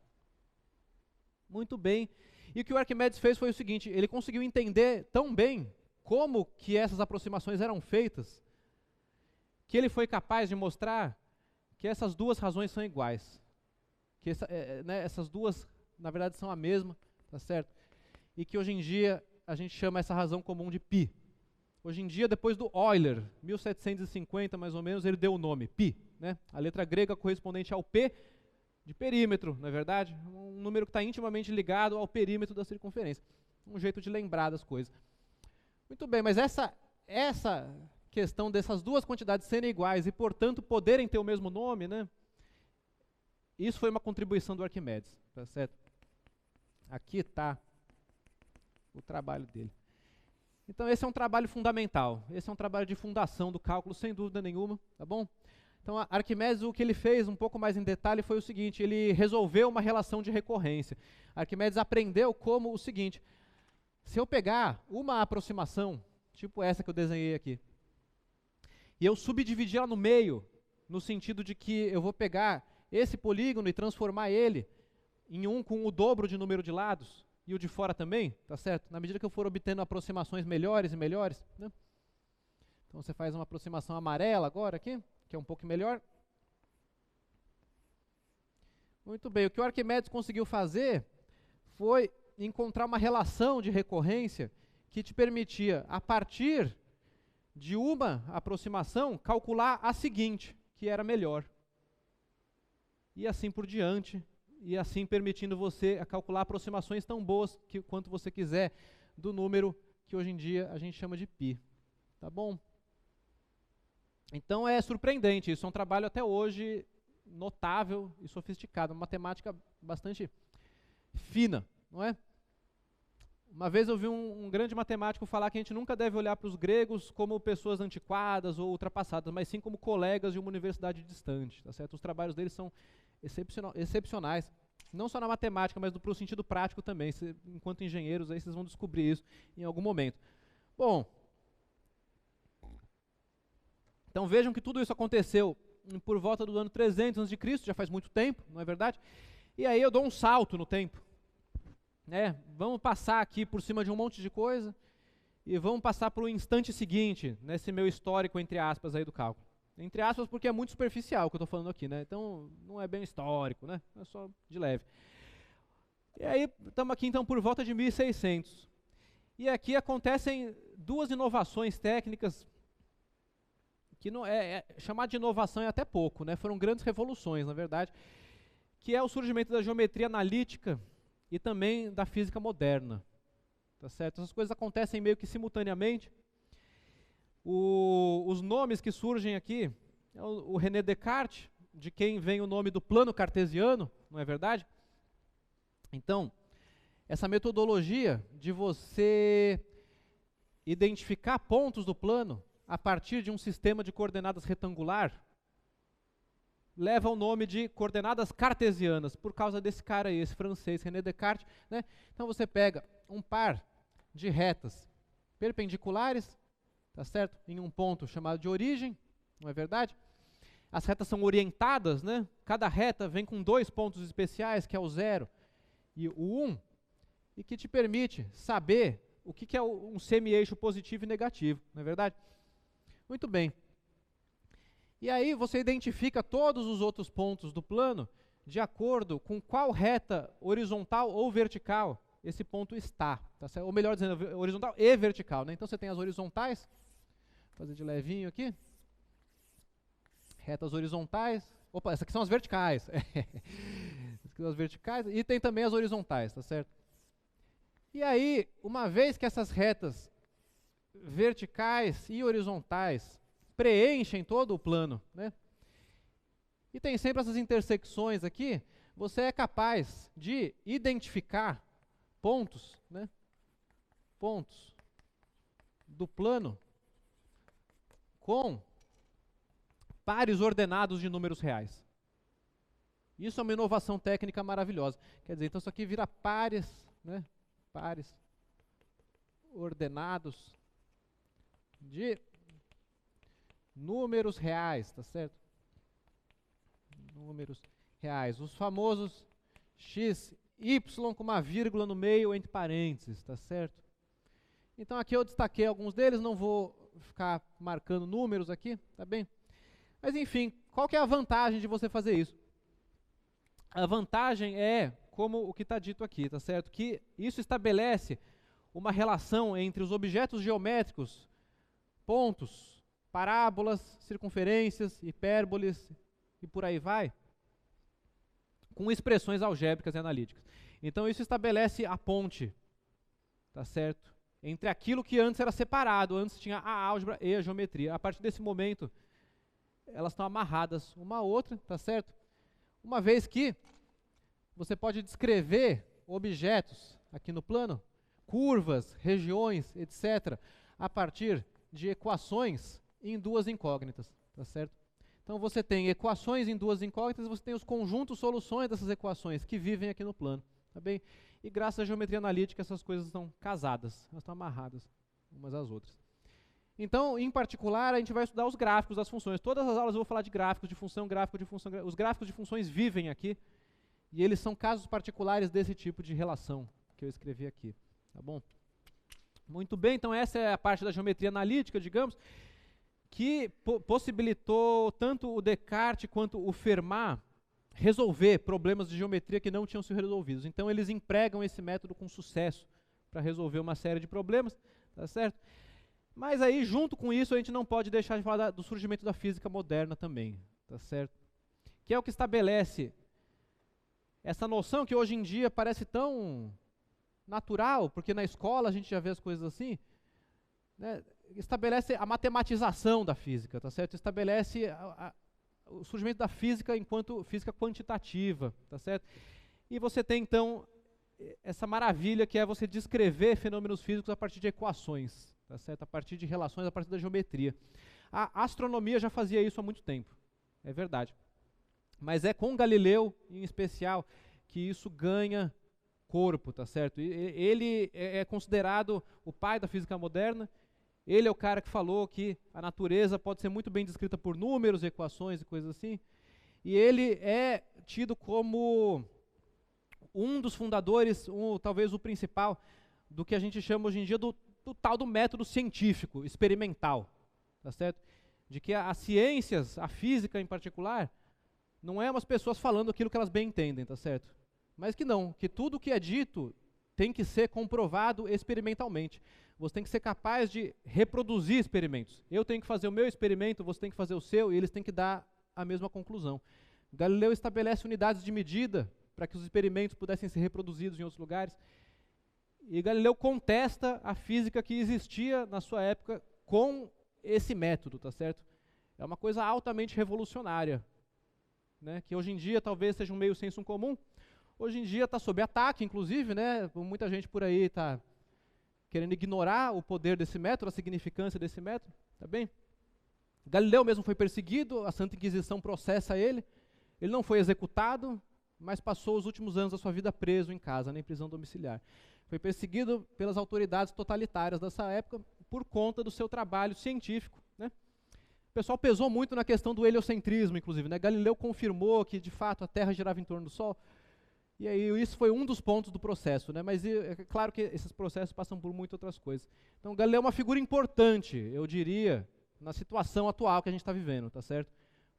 Muito bem, e o que o Arquimedes fez foi o seguinte, ele conseguiu entender tão bem como que essas aproximações eram feitas, que ele foi capaz de mostrar que essas duas razões são iguais, que essas duas, na verdade, são a mesma, tá certo? E que hoje em dia a gente chama essa razão comum de π. Hoje em dia, depois do Euler, 1750 mais ou menos, ele deu o nome, π, né? A letra grega correspondente ao P de perímetro, não é verdade? Um número que está intimamente ligado ao perímetro da circunferência. Um jeito de lembrar das coisas. Muito bem, mas essa questão dessas duas quantidades serem iguais e, portanto, poderem ter o mesmo nome, né? Isso foi uma contribuição do Arquimedes, tá certo? Aqui está o trabalho dele. Então esse é um trabalho fundamental, esse é um trabalho de fundação do cálculo, sem dúvida nenhuma, tá bom? Então Arquimedes, o que ele fez um pouco mais em detalhe foi o seguinte, ele resolveu uma relação de recorrência. Arquimedes aprendeu como o seguinte, se eu pegar uma aproximação, tipo essa que eu desenhei aqui, e eu subdividir ela no meio, no sentido de que eu vou pegar esse polígono e transformar ele em um com o dobro de número de lados, e o de fora também, tá certo? Na medida que eu for obtendo aproximações melhores e melhores, né? Então você faz uma aproximação amarela agora aqui, que é um pouco melhor. Muito bem, o que o Arquimedes conseguiu fazer foi encontrar uma relação de recorrência que te permitia, a partir de uma aproximação, calcular a seguinte, que era melhor. E assim por diante, e assim permitindo você calcular aproximações tão boas quanto você quiser do número que hoje em dia a gente chama de π. Tá bom? Então é surpreendente, isso é um trabalho até hoje notável e sofisticado, uma matemática bastante fina, não é? Uma vez eu vi um grande matemático falar que a gente nunca deve olhar para os gregos como pessoas antiquadas ou ultrapassadas, mas sim como colegas de uma universidade distante, tá certo? Os trabalhos deles são excepcionais, não só na matemática, mas para o sentido prático também. Enquanto engenheiros, aí vocês vão descobrir isso em algum momento. Bom, então vejam que tudo isso aconteceu por volta do ano 300 a.C., já faz muito tempo, não é verdade? E aí eu dou um salto no tempo. Vamos passar aqui por cima de um monte de coisa e vamos passar para o instante seguinte, nesse meu histórico, entre aspas, aí do cálculo. Entre aspas, porque é muito superficial o que eu estou falando aqui, né? Então, não é bem histórico, né? É só de leve. E aí, estamos aqui, então, por volta de 1600. E aqui acontecem duas inovações técnicas, que não chamar de inovação é até pouco, né? Foram grandes revoluções, na verdade, que é o surgimento da geometria analítica e também da física moderna. Tá certo? Essas coisas acontecem meio que simultaneamente. Os nomes que surgem aqui, é o René Descartes, de quem vem o nome do plano cartesiano, não é verdade? Então, essa metodologia de você identificar pontos do plano a partir de um sistema de coordenadas retangular, leva o nome de coordenadas cartesianas, por causa desse cara aí, esse francês, René Descartes, né? Então você pega um par de retas perpendiculares, tá certo? Em um ponto chamado de origem, não é verdade? As retas são orientadas, né? Cada reta vem com 2 pontos especiais, que é o 0 e o 1, e que te permite saber o que é um semi-eixo positivo e negativo, não é verdade? Muito bem. E aí você identifica todos os outros pontos do plano de acordo com qual reta horizontal ou vertical esse ponto está. Tá certo? Ou melhor dizendo, horizontal e vertical. Né? Então você tem as horizontais, vou fazer de levinho aqui. Retas horizontais. Opa, essas aqui são as verticais. Essas aqui são as verticais. E tem também as horizontais, tá certo? E aí, uma vez que essas retas verticais e horizontais preenchem todo o plano, né? E tem sempre essas intersecções aqui, você é capaz de identificar pontos, né? Pontos do plano com pares ordenados de números reais. Isso é uma inovação técnica maravilhosa. Quer dizer, então isso aqui vira pares, né? Pares ordenados de números reais, tá certo? Números reais. Os famosos x, y com uma vírgula no meio entre parênteses, tá certo? Então aqui eu destaquei alguns deles, não vou ficar marcando números aqui, tá bem? Mas enfim, qual que é a vantagem de você fazer isso? A vantagem é, como o que está dito aqui, tá certo? Que isso estabelece uma relação entre os objetos geométricos, pontos, parábolas, circunferências, hipérboles e por aí vai, com expressões algébricas e analíticas. Então isso estabelece a ponte, tá certo? Entre aquilo que antes era separado, antes tinha a álgebra e a geometria. A partir desse momento, elas estão amarradas uma à outra, tá certo? Uma vez que você pode descrever objetos aqui no plano, curvas, regiões, etc., a partir de equações em duas incógnitas, tá certo? Então você tem equações em duas incógnitas e você tem os conjuntos soluções dessas equações que vivem aqui no plano, tá bem? E graças à geometria analítica essas coisas estão casadas, elas estão amarradas umas às outras. Então, em particular, a gente vai estudar os gráficos das funções. Todas as aulas eu vou falar de gráficos de função, gráfico de função. Os gráficos de funções vivem aqui e eles são casos particulares desse tipo de relação que eu escrevi aqui, tá bom? Muito bem, então essa é a parte da geometria analítica, digamos, que possibilitou tanto o Descartes quanto o Fermat resolver problemas de geometria que não tinham sido resolvidos. Então eles empregam esse método com sucesso para resolver uma série de problemas, tá certo? Mas aí, junto com isso, a gente não pode deixar de falar do surgimento da física moderna também, tá certo? Que é o que estabelece essa noção que hoje em dia parece tão natural, porque na escola a gente já vê as coisas assim, né? Estabelece a matematização da física, tá certo? Estabelece o surgimento da física enquanto física quantitativa, tá certo? E você tem, então, essa maravilha que é você descrever fenômenos físicos a partir de equações, tá certo? A partir de relações, a partir da geometria. A astronomia já fazia isso há muito tempo, é verdade. Mas é com Galileu, em especial, que isso ganha corpo, tá certo? Ele é considerado o pai da física moderna. Ele é o cara que falou que a natureza pode ser muito bem descrita por números, equações e coisas assim. E ele é tido como um dos fundadores, talvez o principal, do que a gente chama hoje em dia do tal do método científico, experimental, tá certo? De que as ciências, a física em particular, não é umas pessoas falando aquilo que elas bem entendem, tá certo? Mas que não, que tudo que é dito tem que ser comprovado experimentalmente. Você tem que ser capaz de reproduzir experimentos. Eu tenho que fazer o meu experimento, você tem que fazer o seu, e eles têm que dar a mesma conclusão. Galileu estabelece unidades de medida para que os experimentos pudessem ser reproduzidos em outros lugares. E Galileu contesta a física que existia na sua época com esse método, tá certo? É uma coisa altamente revolucionária, né? Que hoje em dia talvez seja um meio senso comum. Hoje em dia está sob ataque, inclusive, né? Muita gente por aí está querendo ignorar o poder desse método, a significância desse método, tá bem? Galileu mesmo foi perseguido, a Santa Inquisição processa ele. Ele não foi executado, mas passou os últimos anos da sua vida preso em casa, né, em prisão domiciliar. Foi perseguido pelas autoridades totalitárias dessa época por conta do seu trabalho científico, né? O pessoal pesou muito na questão do heliocentrismo, inclusive, né? Galileu confirmou que, de fato, a Terra girava em torno do Sol. E aí isso foi um dos pontos do processo, né? Mas é claro que esses processos passam por muitas outras coisas. Então Galileu é uma figura importante, eu diria, na situação atual que a gente está vivendo, tá certo?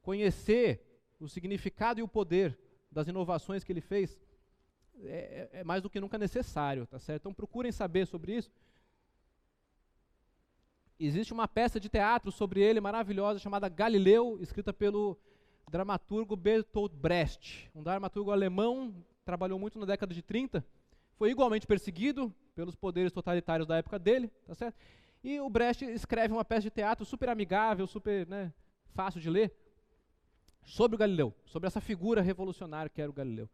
Conhecer o significado e o poder das inovações que ele fez é mais do que nunca necessário, tá certo? Então procurem saber sobre isso. Existe uma peça de teatro sobre ele maravilhosa chamada Galileu, escrita pelo dramaturgo Bertolt Brecht, um dramaturgo alemão, trabalhou muito na década de 30, foi igualmente perseguido pelos poderes totalitários da época dele, tá certo? E o Brecht escreve uma peça de teatro super amigável, super, né, fácil de ler, sobre o Galileu, sobre essa figura revolucionária que era o Galileu,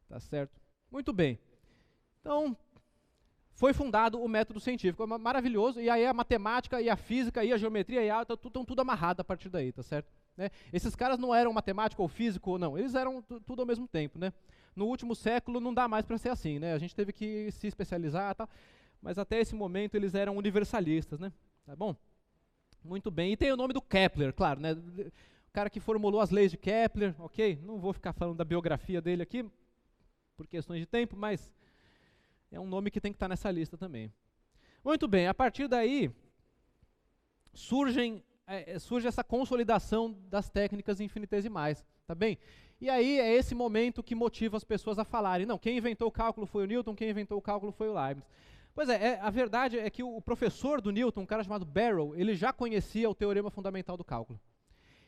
tá certo? Muito bem. Então, foi fundado o método científico, é maravilhoso, e aí a matemática, e a física, e a geometria, e a estão tudo amarrado a partir daí, tá certo? Né? Esses caras não eram matemático ou físico, não, eles eram tudo ao mesmo tempo, né? No último século não dá mais para ser assim, né? A gente teve que se especializar, tal, mas até esse momento eles eram universalistas, né? Tá bom? Muito bem, e tem o nome do Kepler, claro, né? O cara que formulou as leis de Kepler, ok? Não vou ficar falando da biografia dele aqui, por questões de tempo, mas é um nome que tem que estar nessa lista também. Muito bem, a partir daí surge essa consolidação das técnicas infinitesimais, tá bem? E aí é esse momento que motiva as pessoas a falarem, não, quem inventou o cálculo foi o Newton, quem inventou o cálculo foi o Leibniz. Pois é, a verdade é que o professor do Newton, um cara chamado Barrow, ele já conhecia o teorema fundamental do cálculo.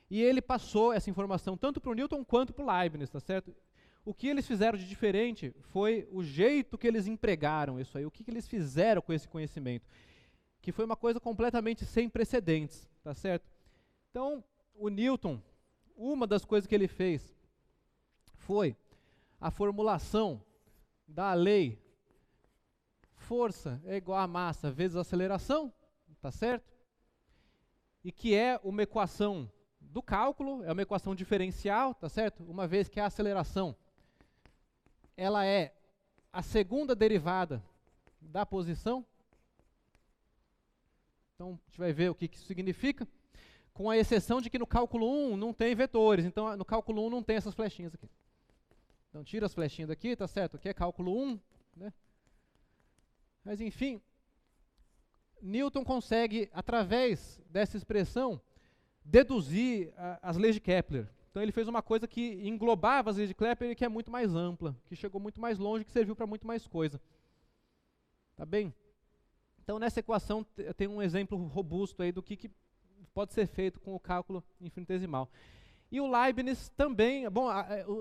E ele passou essa informação tanto para o Newton quanto para o Leibniz, tá certo? O que eles fizeram de diferente foi o jeito que eles empregaram isso aí, o que eles fizeram com esse conhecimento, que foi uma coisa completamente sem precedentes, tá certo? Então, o Newton, uma das coisas que ele fez foi a formulação da lei força é igual a massa vezes aceleração, tá certo? E que é uma equação do cálculo, é uma equação diferencial, tá certo? Uma vez que a aceleração ela é a segunda derivada da posição. Então, a gente vai ver o que isso significa, com a exceção de que no cálculo 1 não tem vetores, então no cálculo 1 não tem essas flechinhas aqui. Então, tira as flechinhas daqui, tá certo? Aqui é cálculo 1, né? Mas, enfim, Newton consegue, através dessa expressão, deduzir as leis de Kepler. Então ele fez uma coisa que englobava as leis de Kepler e que é muito mais ampla, que chegou muito mais longe, que serviu para muito mais coisa. Tá bem? Então nessa equação tem um exemplo robusto aí do que pode ser feito com o cálculo infinitesimal. E o Leibniz também, bom,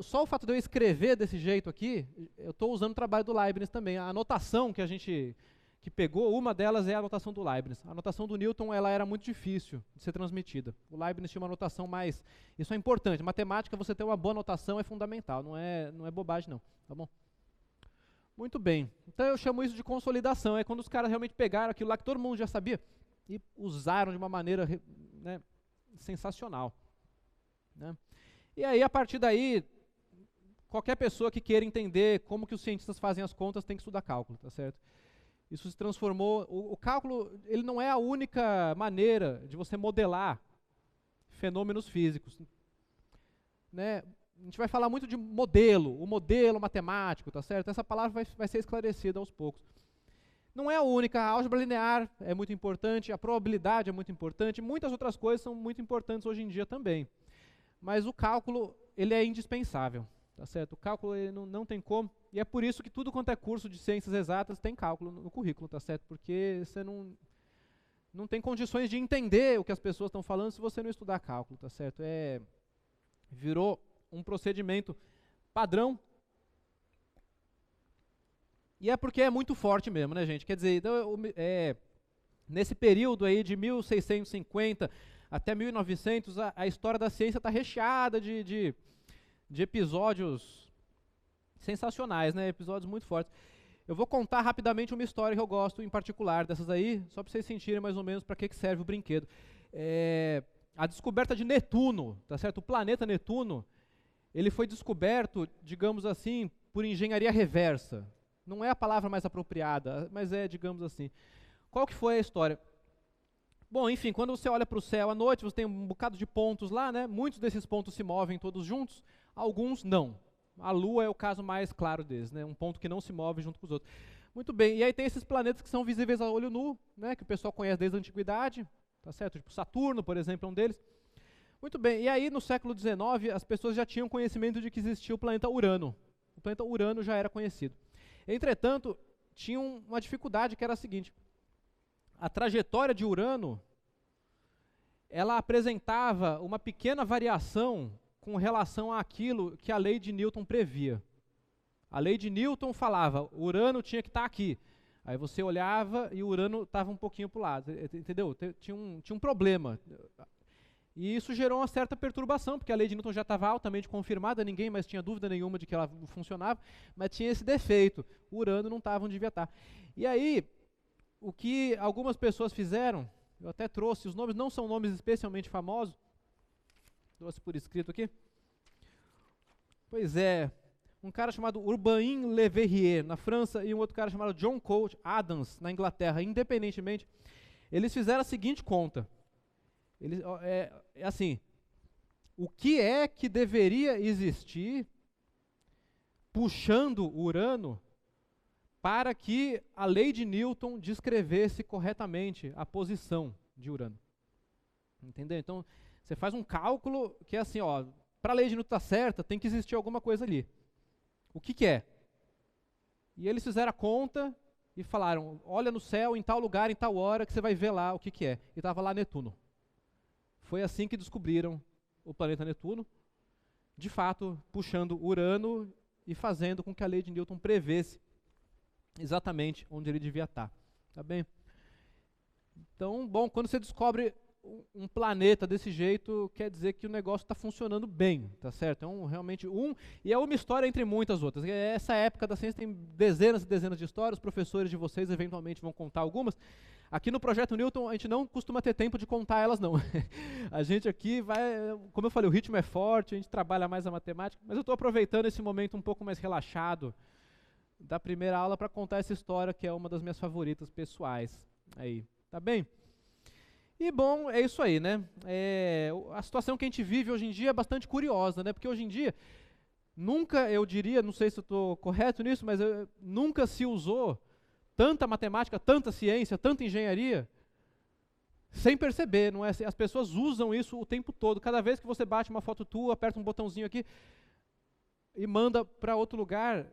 só o fato de eu escrever desse jeito aqui, eu estou usando o trabalho do Leibniz também. A anotação que pegou, uma delas é a anotação do Leibniz. A anotação do Newton ela era muito difícil de ser transmitida. O Leibniz tinha uma anotação mais... Isso é importante. Matemática, você ter uma boa anotação é fundamental, não é bobagem não, tá bom? Muito bem. Então eu chamo isso de consolidação. É quando os caras realmente pegaram aquilo lá que todo mundo já sabia e usaram de uma maneira, né, sensacional. Né? E aí, a partir daí, qualquer pessoa que queira entender como que os cientistas fazem as contas tem que estudar cálculo, tá certo? Isso se transformou... O cálculo ele não é a única maneira de você modelar fenômenos físicos. Né? A gente vai falar muito de modelo, o modelo matemático, tá certo? Essa palavra vai ser esclarecida aos poucos. Não é a única, a álgebra linear é muito importante, a probabilidade é muito importante, muitas outras coisas são muito importantes hoje em dia também. Mas o cálculo, ele é indispensável, tá certo? O cálculo ele não tem como, e é por isso que tudo quanto é curso de ciências exatas tem cálculo no currículo, tá certo? Porque você não tem condições de entender o que as pessoas estão falando se você não estudar cálculo, tá certo? Virou um procedimento padrão, e é porque é muito forte mesmo, né, gente? Quer dizer, então, nesse período aí de 1650 até 1900, a história da ciência está recheada de episódios sensacionais, né? Episódios muito fortes. Eu vou contar rapidamente uma história que eu gosto em particular dessas aí, só para vocês sentirem mais ou menos para que serve o brinquedo. A descoberta de Netuno, tá certo? O planeta Netuno, ele foi descoberto, digamos assim, por engenharia reversa. Não é a palavra mais apropriada, mas é, digamos assim. Qual que foi a história? Bom, enfim, quando você olha para o céu à noite, você tem um bocado de pontos lá, né? Muitos desses pontos se movem todos juntos, alguns não. A Lua é o caso mais claro deles, né? Um ponto que não se move junto com os outros. Muito bem, e aí tem esses planetas que são visíveis a olho nu, né? Que o pessoal conhece desde a antiguidade. tá certo? Tipo Saturno, por exemplo, é um deles. Muito bem, e aí no século XIX as pessoas já tinham conhecimento de que existia o planeta Urano. O planeta Urano já era conhecido. Entretanto, tinha uma dificuldade que era a seguinte: a trajetória de Urano, ela apresentava uma pequena variação com relação àquilo que a lei de Newton previa. A lei de Newton falava, Urano tinha que estar aqui. Aí você olhava e o Urano estava um pouquinho para o lado, entendeu? Tinha um problema. E isso gerou uma certa perturbação, porque a lei de Newton já estava altamente confirmada, ninguém mais tinha dúvida nenhuma de que ela funcionava, mas tinha esse defeito, o Urano não estava onde devia estar. E aí, o que algumas pessoas fizeram, eu até trouxe, os nomes não são nomes especialmente famosos, trouxe por escrito aqui. Pois é, um cara chamado Urbain Le Verrier, na França, e um outro cara chamado John Colt Adams, na Inglaterra, independentemente, eles fizeram a seguinte conta. Assim, o que é que deveria existir puxando Urano para que a lei de Newton descrevesse corretamente a posição de Urano? Entendeu? Então, você faz um cálculo que é assim, ó, para a lei de Newton estar certa, tem que existir alguma coisa ali. O que que é? E eles fizeram a conta e falaram, olha no céu, em tal lugar, em tal hora, que você vai ver lá o que que é. E estava lá Netuno. Foi assim que descobriram o planeta Netuno, de fato, puxando Urano e fazendo com que a lei de Newton prevesse exatamente onde ele devia estar. Tá bem? Então, bom, quando você descobre um planeta desse jeito, quer dizer que o negócio está funcionando bem, tá certo? É realmente e é uma história entre muitas outras. Essa época da ciência tem dezenas e dezenas de histórias, os professores de vocês eventualmente vão contar algumas. Aqui no Projeto Newton a gente não costuma ter tempo de contar elas não. A gente aqui vai, como eu falei, o ritmo é forte, a gente trabalha mais a matemática, mas eu estou aproveitando esse momento um pouco mais relaxado da primeira aula para contar essa história que é uma das minhas favoritas pessoais. Aí, tá bem? E bom, é isso aí, né? A situação que a gente vive hoje em dia é bastante curiosa, né? Porque hoje em dia, nunca, eu diria, não sei se eu estou correto nisso, mas nunca se usou tanta matemática, tanta ciência, tanta engenharia, sem perceber, não é? As pessoas usam isso o tempo todo. Cada vez que você bate uma foto tua, aperta um botãozinho aqui e manda para outro lugar,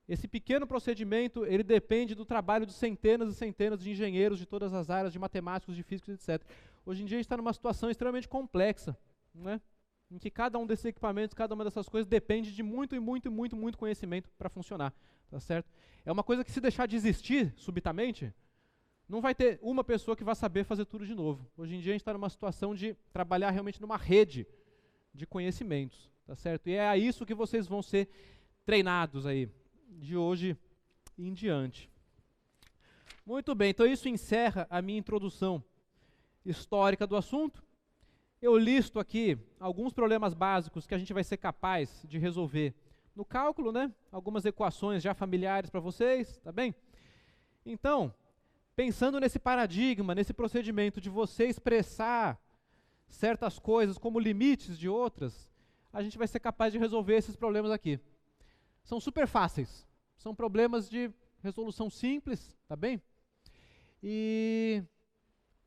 esse pequeno procedimento, ele depende do trabalho de centenas e centenas de engenheiros de todas as áreas, de matemáticos, de físicos, etc. Hoje em dia a gente está numa situação extremamente complexa, né? Em que cada um desses equipamentos, cada uma dessas coisas depende de muito e muito, muito, muito conhecimento para funcionar, tá certo? É uma coisa que se deixar de existir subitamente, não vai ter uma pessoa que vai saber fazer tudo de novo. Hoje em dia a gente está numa situação de trabalhar realmente numa rede de conhecimentos, tá certo? E é a isso que vocês vão ser treinados aí, de hoje em diante. Muito bem, então isso encerra a minha introdução histórica do assunto. Eu listo aqui alguns problemas básicos que a gente vai ser capaz de resolver no cálculo, né? Algumas equações já familiares para vocês, tá bem? Então, pensando nesse paradigma, nesse procedimento de você expressar certas coisas como limites de outras, a gente vai ser capaz de resolver esses problemas aqui. São super fáceis, são problemas de resolução simples, tá bem? E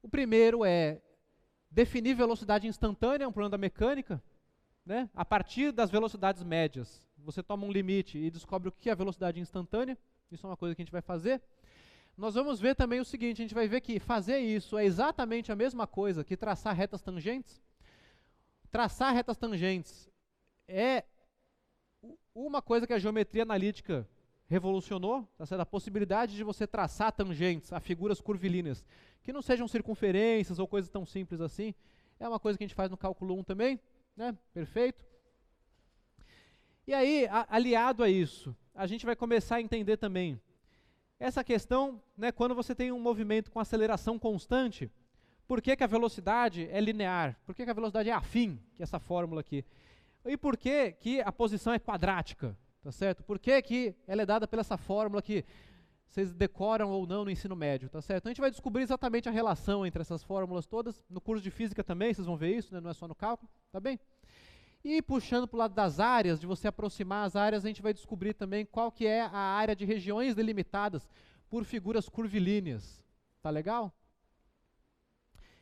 o primeiro é definir velocidade instantânea, é um problema da mecânica, né? A partir das velocidades médias, você toma um limite e descobre o que é a velocidade instantânea, isso é uma coisa que a gente vai fazer. Nós vamos ver também o seguinte, a gente vai ver que fazer isso é exatamente a mesma coisa que traçar retas tangentes. Traçar retas tangentes é uma coisa que a geometria analítica revolucionou, tá certo? A possibilidade de você traçar tangentes a figuras curvilíneas, que não sejam circunferências ou coisas tão simples assim, é uma coisa que a gente faz no cálculo 1 também, né? Perfeito. E aí, aliado a isso, a gente vai começar a entender também essa questão, né, quando você tem um movimento com aceleração constante, por que que a velocidade é linear? Por que que a velocidade é afim, que é essa fórmula aqui? E por que que a posição é quadrática, tá certo? Por que que ela é dada pela essa fórmula que vocês decoram ou não no ensino médio, tá certo? Então a gente vai descobrir exatamente a relação entre essas fórmulas todas, no curso de física também, vocês vão ver isso, né? Não é só no cálculo, tá bem? E puxando para o lado das áreas, de você aproximar as áreas, a gente vai descobrir também qual que é a área de regiões delimitadas por figuras curvilíneas. Tá legal?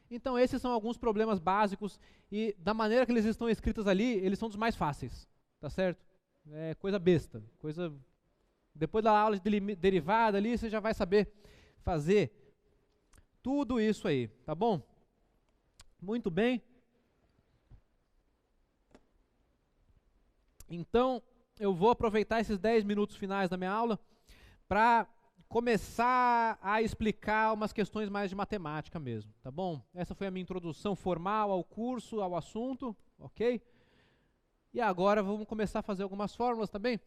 Então esses são alguns problemas básicos e da maneira que eles estão escritos ali, eles são dos mais fáceis, tá certo? É coisa besta, coisa... Depois da aula de derivada ali, você já vai saber fazer tudo isso aí, tá bom? Muito bem. Então, eu vou aproveitar esses 10 minutos finais da minha aula para começar a explicar umas questões mais de matemática mesmo, tá bom? Essa foi a minha introdução formal ao curso, ao assunto, ok? E agora vamos começar a fazer algumas fórmulas também.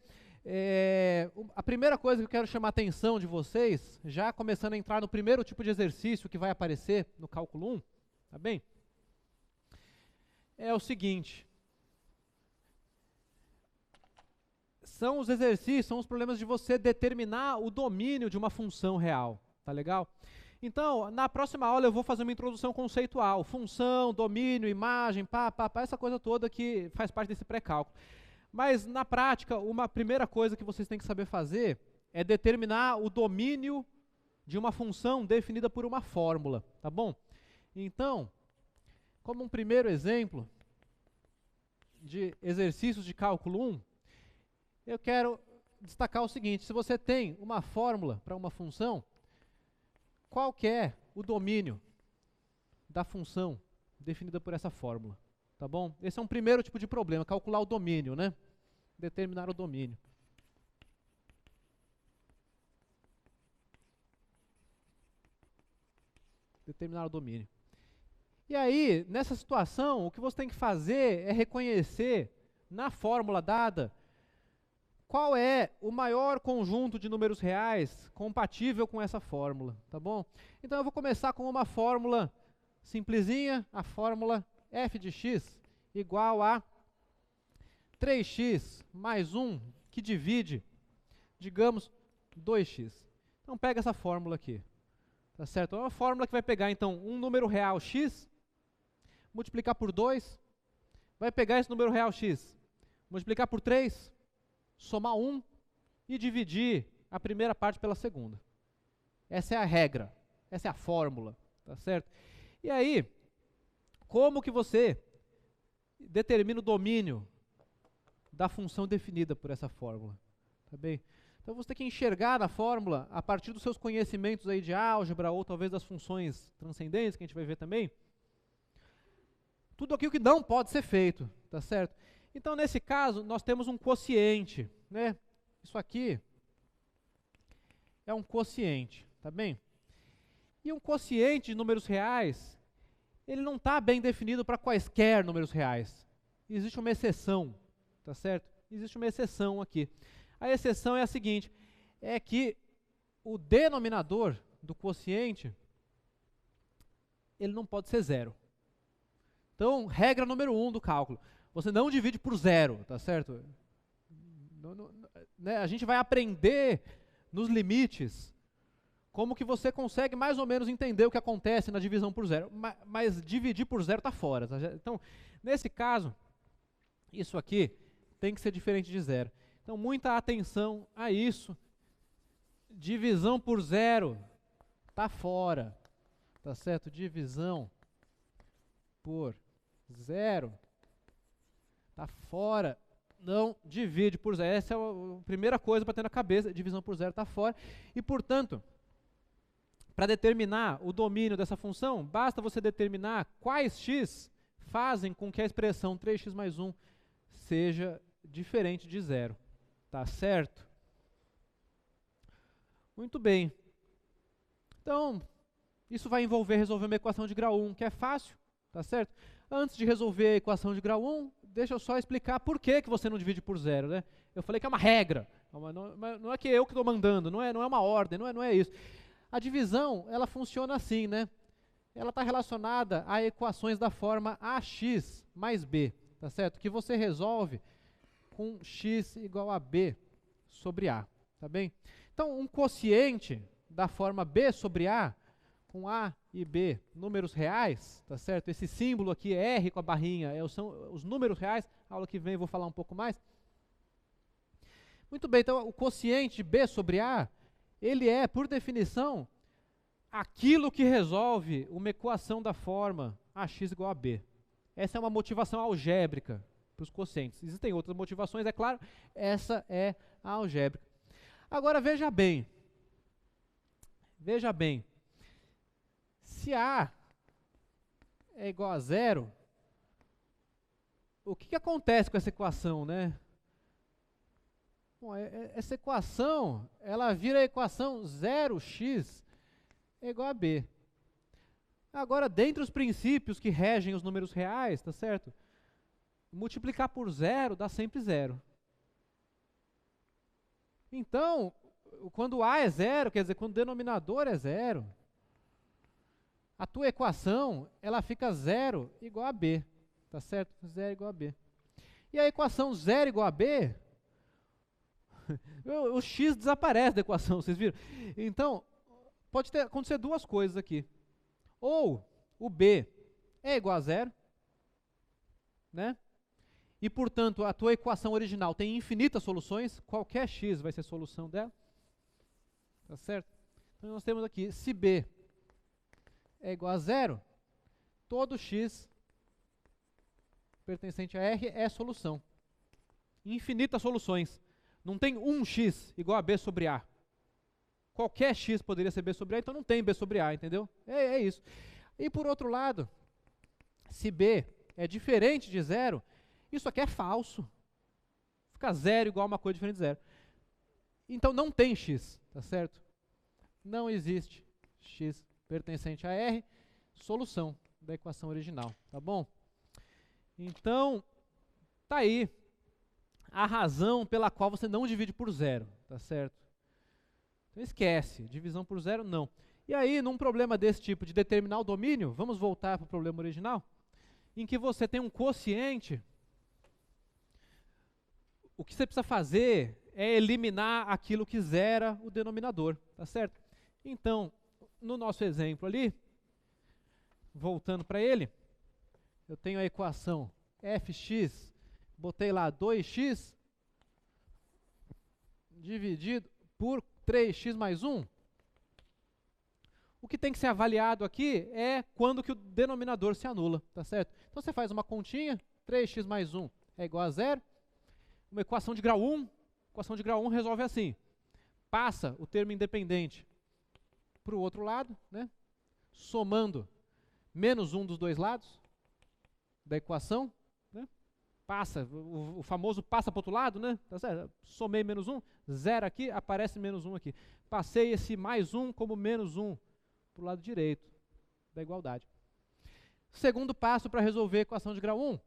A primeira coisa que eu quero chamar a atenção de vocês, já começando a entrar no primeiro tipo de exercício que vai aparecer no cálculo 1, tá bem? É o seguinte. São os exercícios, são os problemas de você determinar o domínio de uma função real, tá legal? Então, na próxima aula eu vou fazer uma introdução conceitual, função, domínio, imagem, essa coisa toda que faz parte desse pré-cálculo. Mas, na prática, uma primeira coisa que vocês têm que saber fazer é determinar o domínio de uma função definida por uma fórmula, tá bom? Então, como um primeiro exemplo de exercícios de cálculo 1, eu quero destacar o seguinte: se você tem uma fórmula para uma função, qual que é o domínio da função definida por essa fórmula? Tá bom? Esse é um primeiro tipo de problema, calcular o domínio, né? Determinar o domínio. Determinar o domínio. E aí, nessa situação, o que você tem que fazer é reconhecer na fórmula dada qual é o maior conjunto de números reais compatível com essa fórmula, tá bom? Então eu vou começar com uma fórmula simplesinha, a fórmula f de x igual a 3x mais 1, que divide, digamos, 2x. Então pega essa fórmula aqui, tá certo? É uma fórmula que vai pegar, então, um número real x, multiplicar por 2, vai pegar esse número real x, multiplicar por 3, somar 1 e dividir a primeira parte pela segunda. Essa é a regra, essa é a fórmula, tá certo? E aí, como que você determina o domínio da função definida por essa fórmula? Tá bem? Então você tem que enxergar na fórmula, a partir dos seus conhecimentos aí de álgebra, ou talvez das funções transcendentes, que a gente vai ver também, tudo aquilo que não pode ser feito, tá certo? Então, nesse caso, nós temos um quociente, né? Isso aqui é um quociente, tá bem? E um quociente de números reais, ele não está bem definido para quaisquer números reais. Existe uma exceção, tá certo? Existe uma exceção aqui. A exceção é a seguinte, é que o denominador do quociente, ele não pode ser zero. Então, regra número 1 do cálculo. Você não divide por zero, tá certo? Né, a gente vai aprender nos limites como que você consegue mais ou menos entender o que acontece na divisão por zero, mas dividir por zero está fora. Tá? Então, nesse caso, isso aqui tem que ser diferente de zero. Então, muita atenção a isso. Divisão por zero está fora, tá certo? Divisão por zero está fora, não divide por zero. Essa é a primeira coisa para ter na cabeça, divisão por zero está fora. E, portanto, para determinar o domínio dessa função, basta você determinar quais x fazem com que a expressão 3x mais 1 seja diferente de zero. Tá certo? Muito bem. Então, isso vai envolver resolver uma equação de grau 1, que é fácil, tá certo? Antes de resolver a equação de grau 1, deixa eu só explicar por que você não divide por zero, né? Eu falei que é uma regra, não é que eu que estou mandando, não é uma ordem, não é isso. A divisão, ela funciona assim, né? Ela está relacionada a equações da forma ax mais b, tá certo? Que você resolve com x igual a b sobre a, tá bem? Então, um quociente da forma b sobre a, com a e b, números reais, tá certo? Esse símbolo aqui, R com a barrinha, são os números reais. A aula que vem eu vou falar um pouco mais. Muito bem, então o quociente b sobre a, ele é, por definição, aquilo que resolve uma equação da forma ax igual a b. Essa é uma motivação algébrica para os quocientes. Existem outras motivações, é claro, essa é a algébrica. Agora veja bem, se A é igual a zero, o que acontece com essa equação, né? Bom, essa equação, ela vira a equação 0x é igual a b. Agora, dentre os princípios que regem os números reais, tá certo? Multiplicar por zero dá sempre zero. Então, quando A é zero, quer dizer, quando o denominador é zero, a tua equação, ela fica zero igual a b, tá certo? Zero igual a b. E a equação zero igual a b, o x desaparece da equação, vocês viram? Então, pode acontecer duas coisas aqui. Ou o b é igual a zero, né? E, portanto, a tua equação original tem infinitas soluções, qualquer x vai ser solução dela. Tá certo? Então, nós temos aqui, se b é igual a zero, todo x pertencente a R é solução. Infinitas soluções. Não tem um x igual a b sobre A. Qualquer x poderia ser b sobre A, então não tem b sobre A, entendeu? É isso. E por outro lado, se b é diferente de zero, isso aqui é falso. Fica zero igual a uma coisa diferente de zero. Então não tem x, tá certo? Não existe x pertencente a R, solução da equação original, tá bom? Então, tá aí a razão pela qual você não divide por zero, tá certo? Então esquece, divisão por zero não. E aí, num problema desse tipo de determinar o domínio, vamos voltar para o problema original, em que você tem um quociente, o que você precisa fazer é eliminar aquilo que zera o denominador, tá certo? Então, no nosso exemplo ali, voltando para ele, eu tenho a equação fx, botei lá 2x dividido por 3x mais 1. O que tem que ser avaliado aqui é quando que o denominador se anula, tá certo? Então você faz uma continha, 3x mais 1 é igual a 0. Uma equação de grau 1, equação de grau 1 resolve assim. Passa o termo independente para o outro lado, né? Somando menos 1 dos dois lados da equação, né? Passa, o famoso passa para o outro lado, né? Tá certo? Somei menos 1, 0 aqui, aparece menos 1 aqui. Passei esse mais 1 como menos 1 para o lado direito da igualdade. Segundo passo para resolver a equação de grau 1,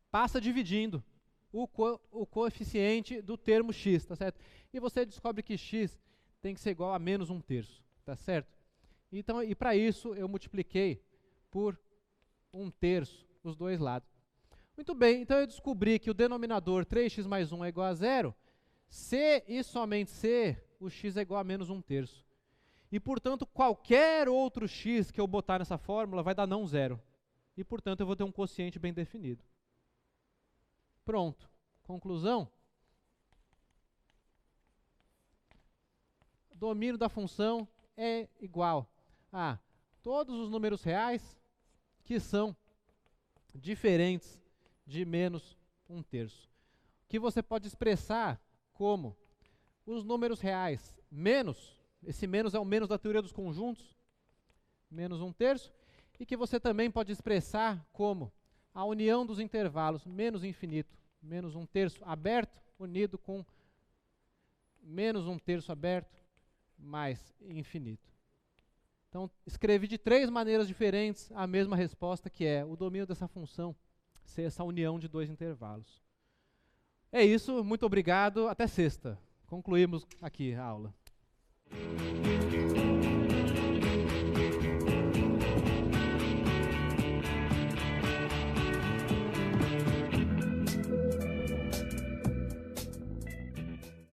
passa dividindo o coeficiente do termo x, tá certo? E você descobre que x tem que ser igual a menos 1/3, tá certo? Então, e para isso eu multipliquei por 1/3 os dois lados. Muito bem, então eu descobri que o denominador 3x mais 1 é igual a 0, se e somente se o x é igual a menos 1/3. E, portanto, qualquer outro x que eu botar nessa fórmula vai dar não zero. E, portanto, eu vou ter um quociente bem definido. Pronto. Conclusão. Domínio da função é igual a todos os números reais que são diferentes de menos 1/3. Que você pode expressar como os números reais menos, esse menos é o menos da teoria dos conjuntos, menos 1/3, e que você também pode expressar como a união dos intervalos menos infinito, menos 1/3 aberto, unido com menos 1/3 aberto, mais infinito. Então, escrevi de 3 maneiras diferentes a mesma resposta, que é o domínio dessa função ser essa união de 2 intervalos. É isso, muito obrigado, até sexta. Concluímos aqui a aula.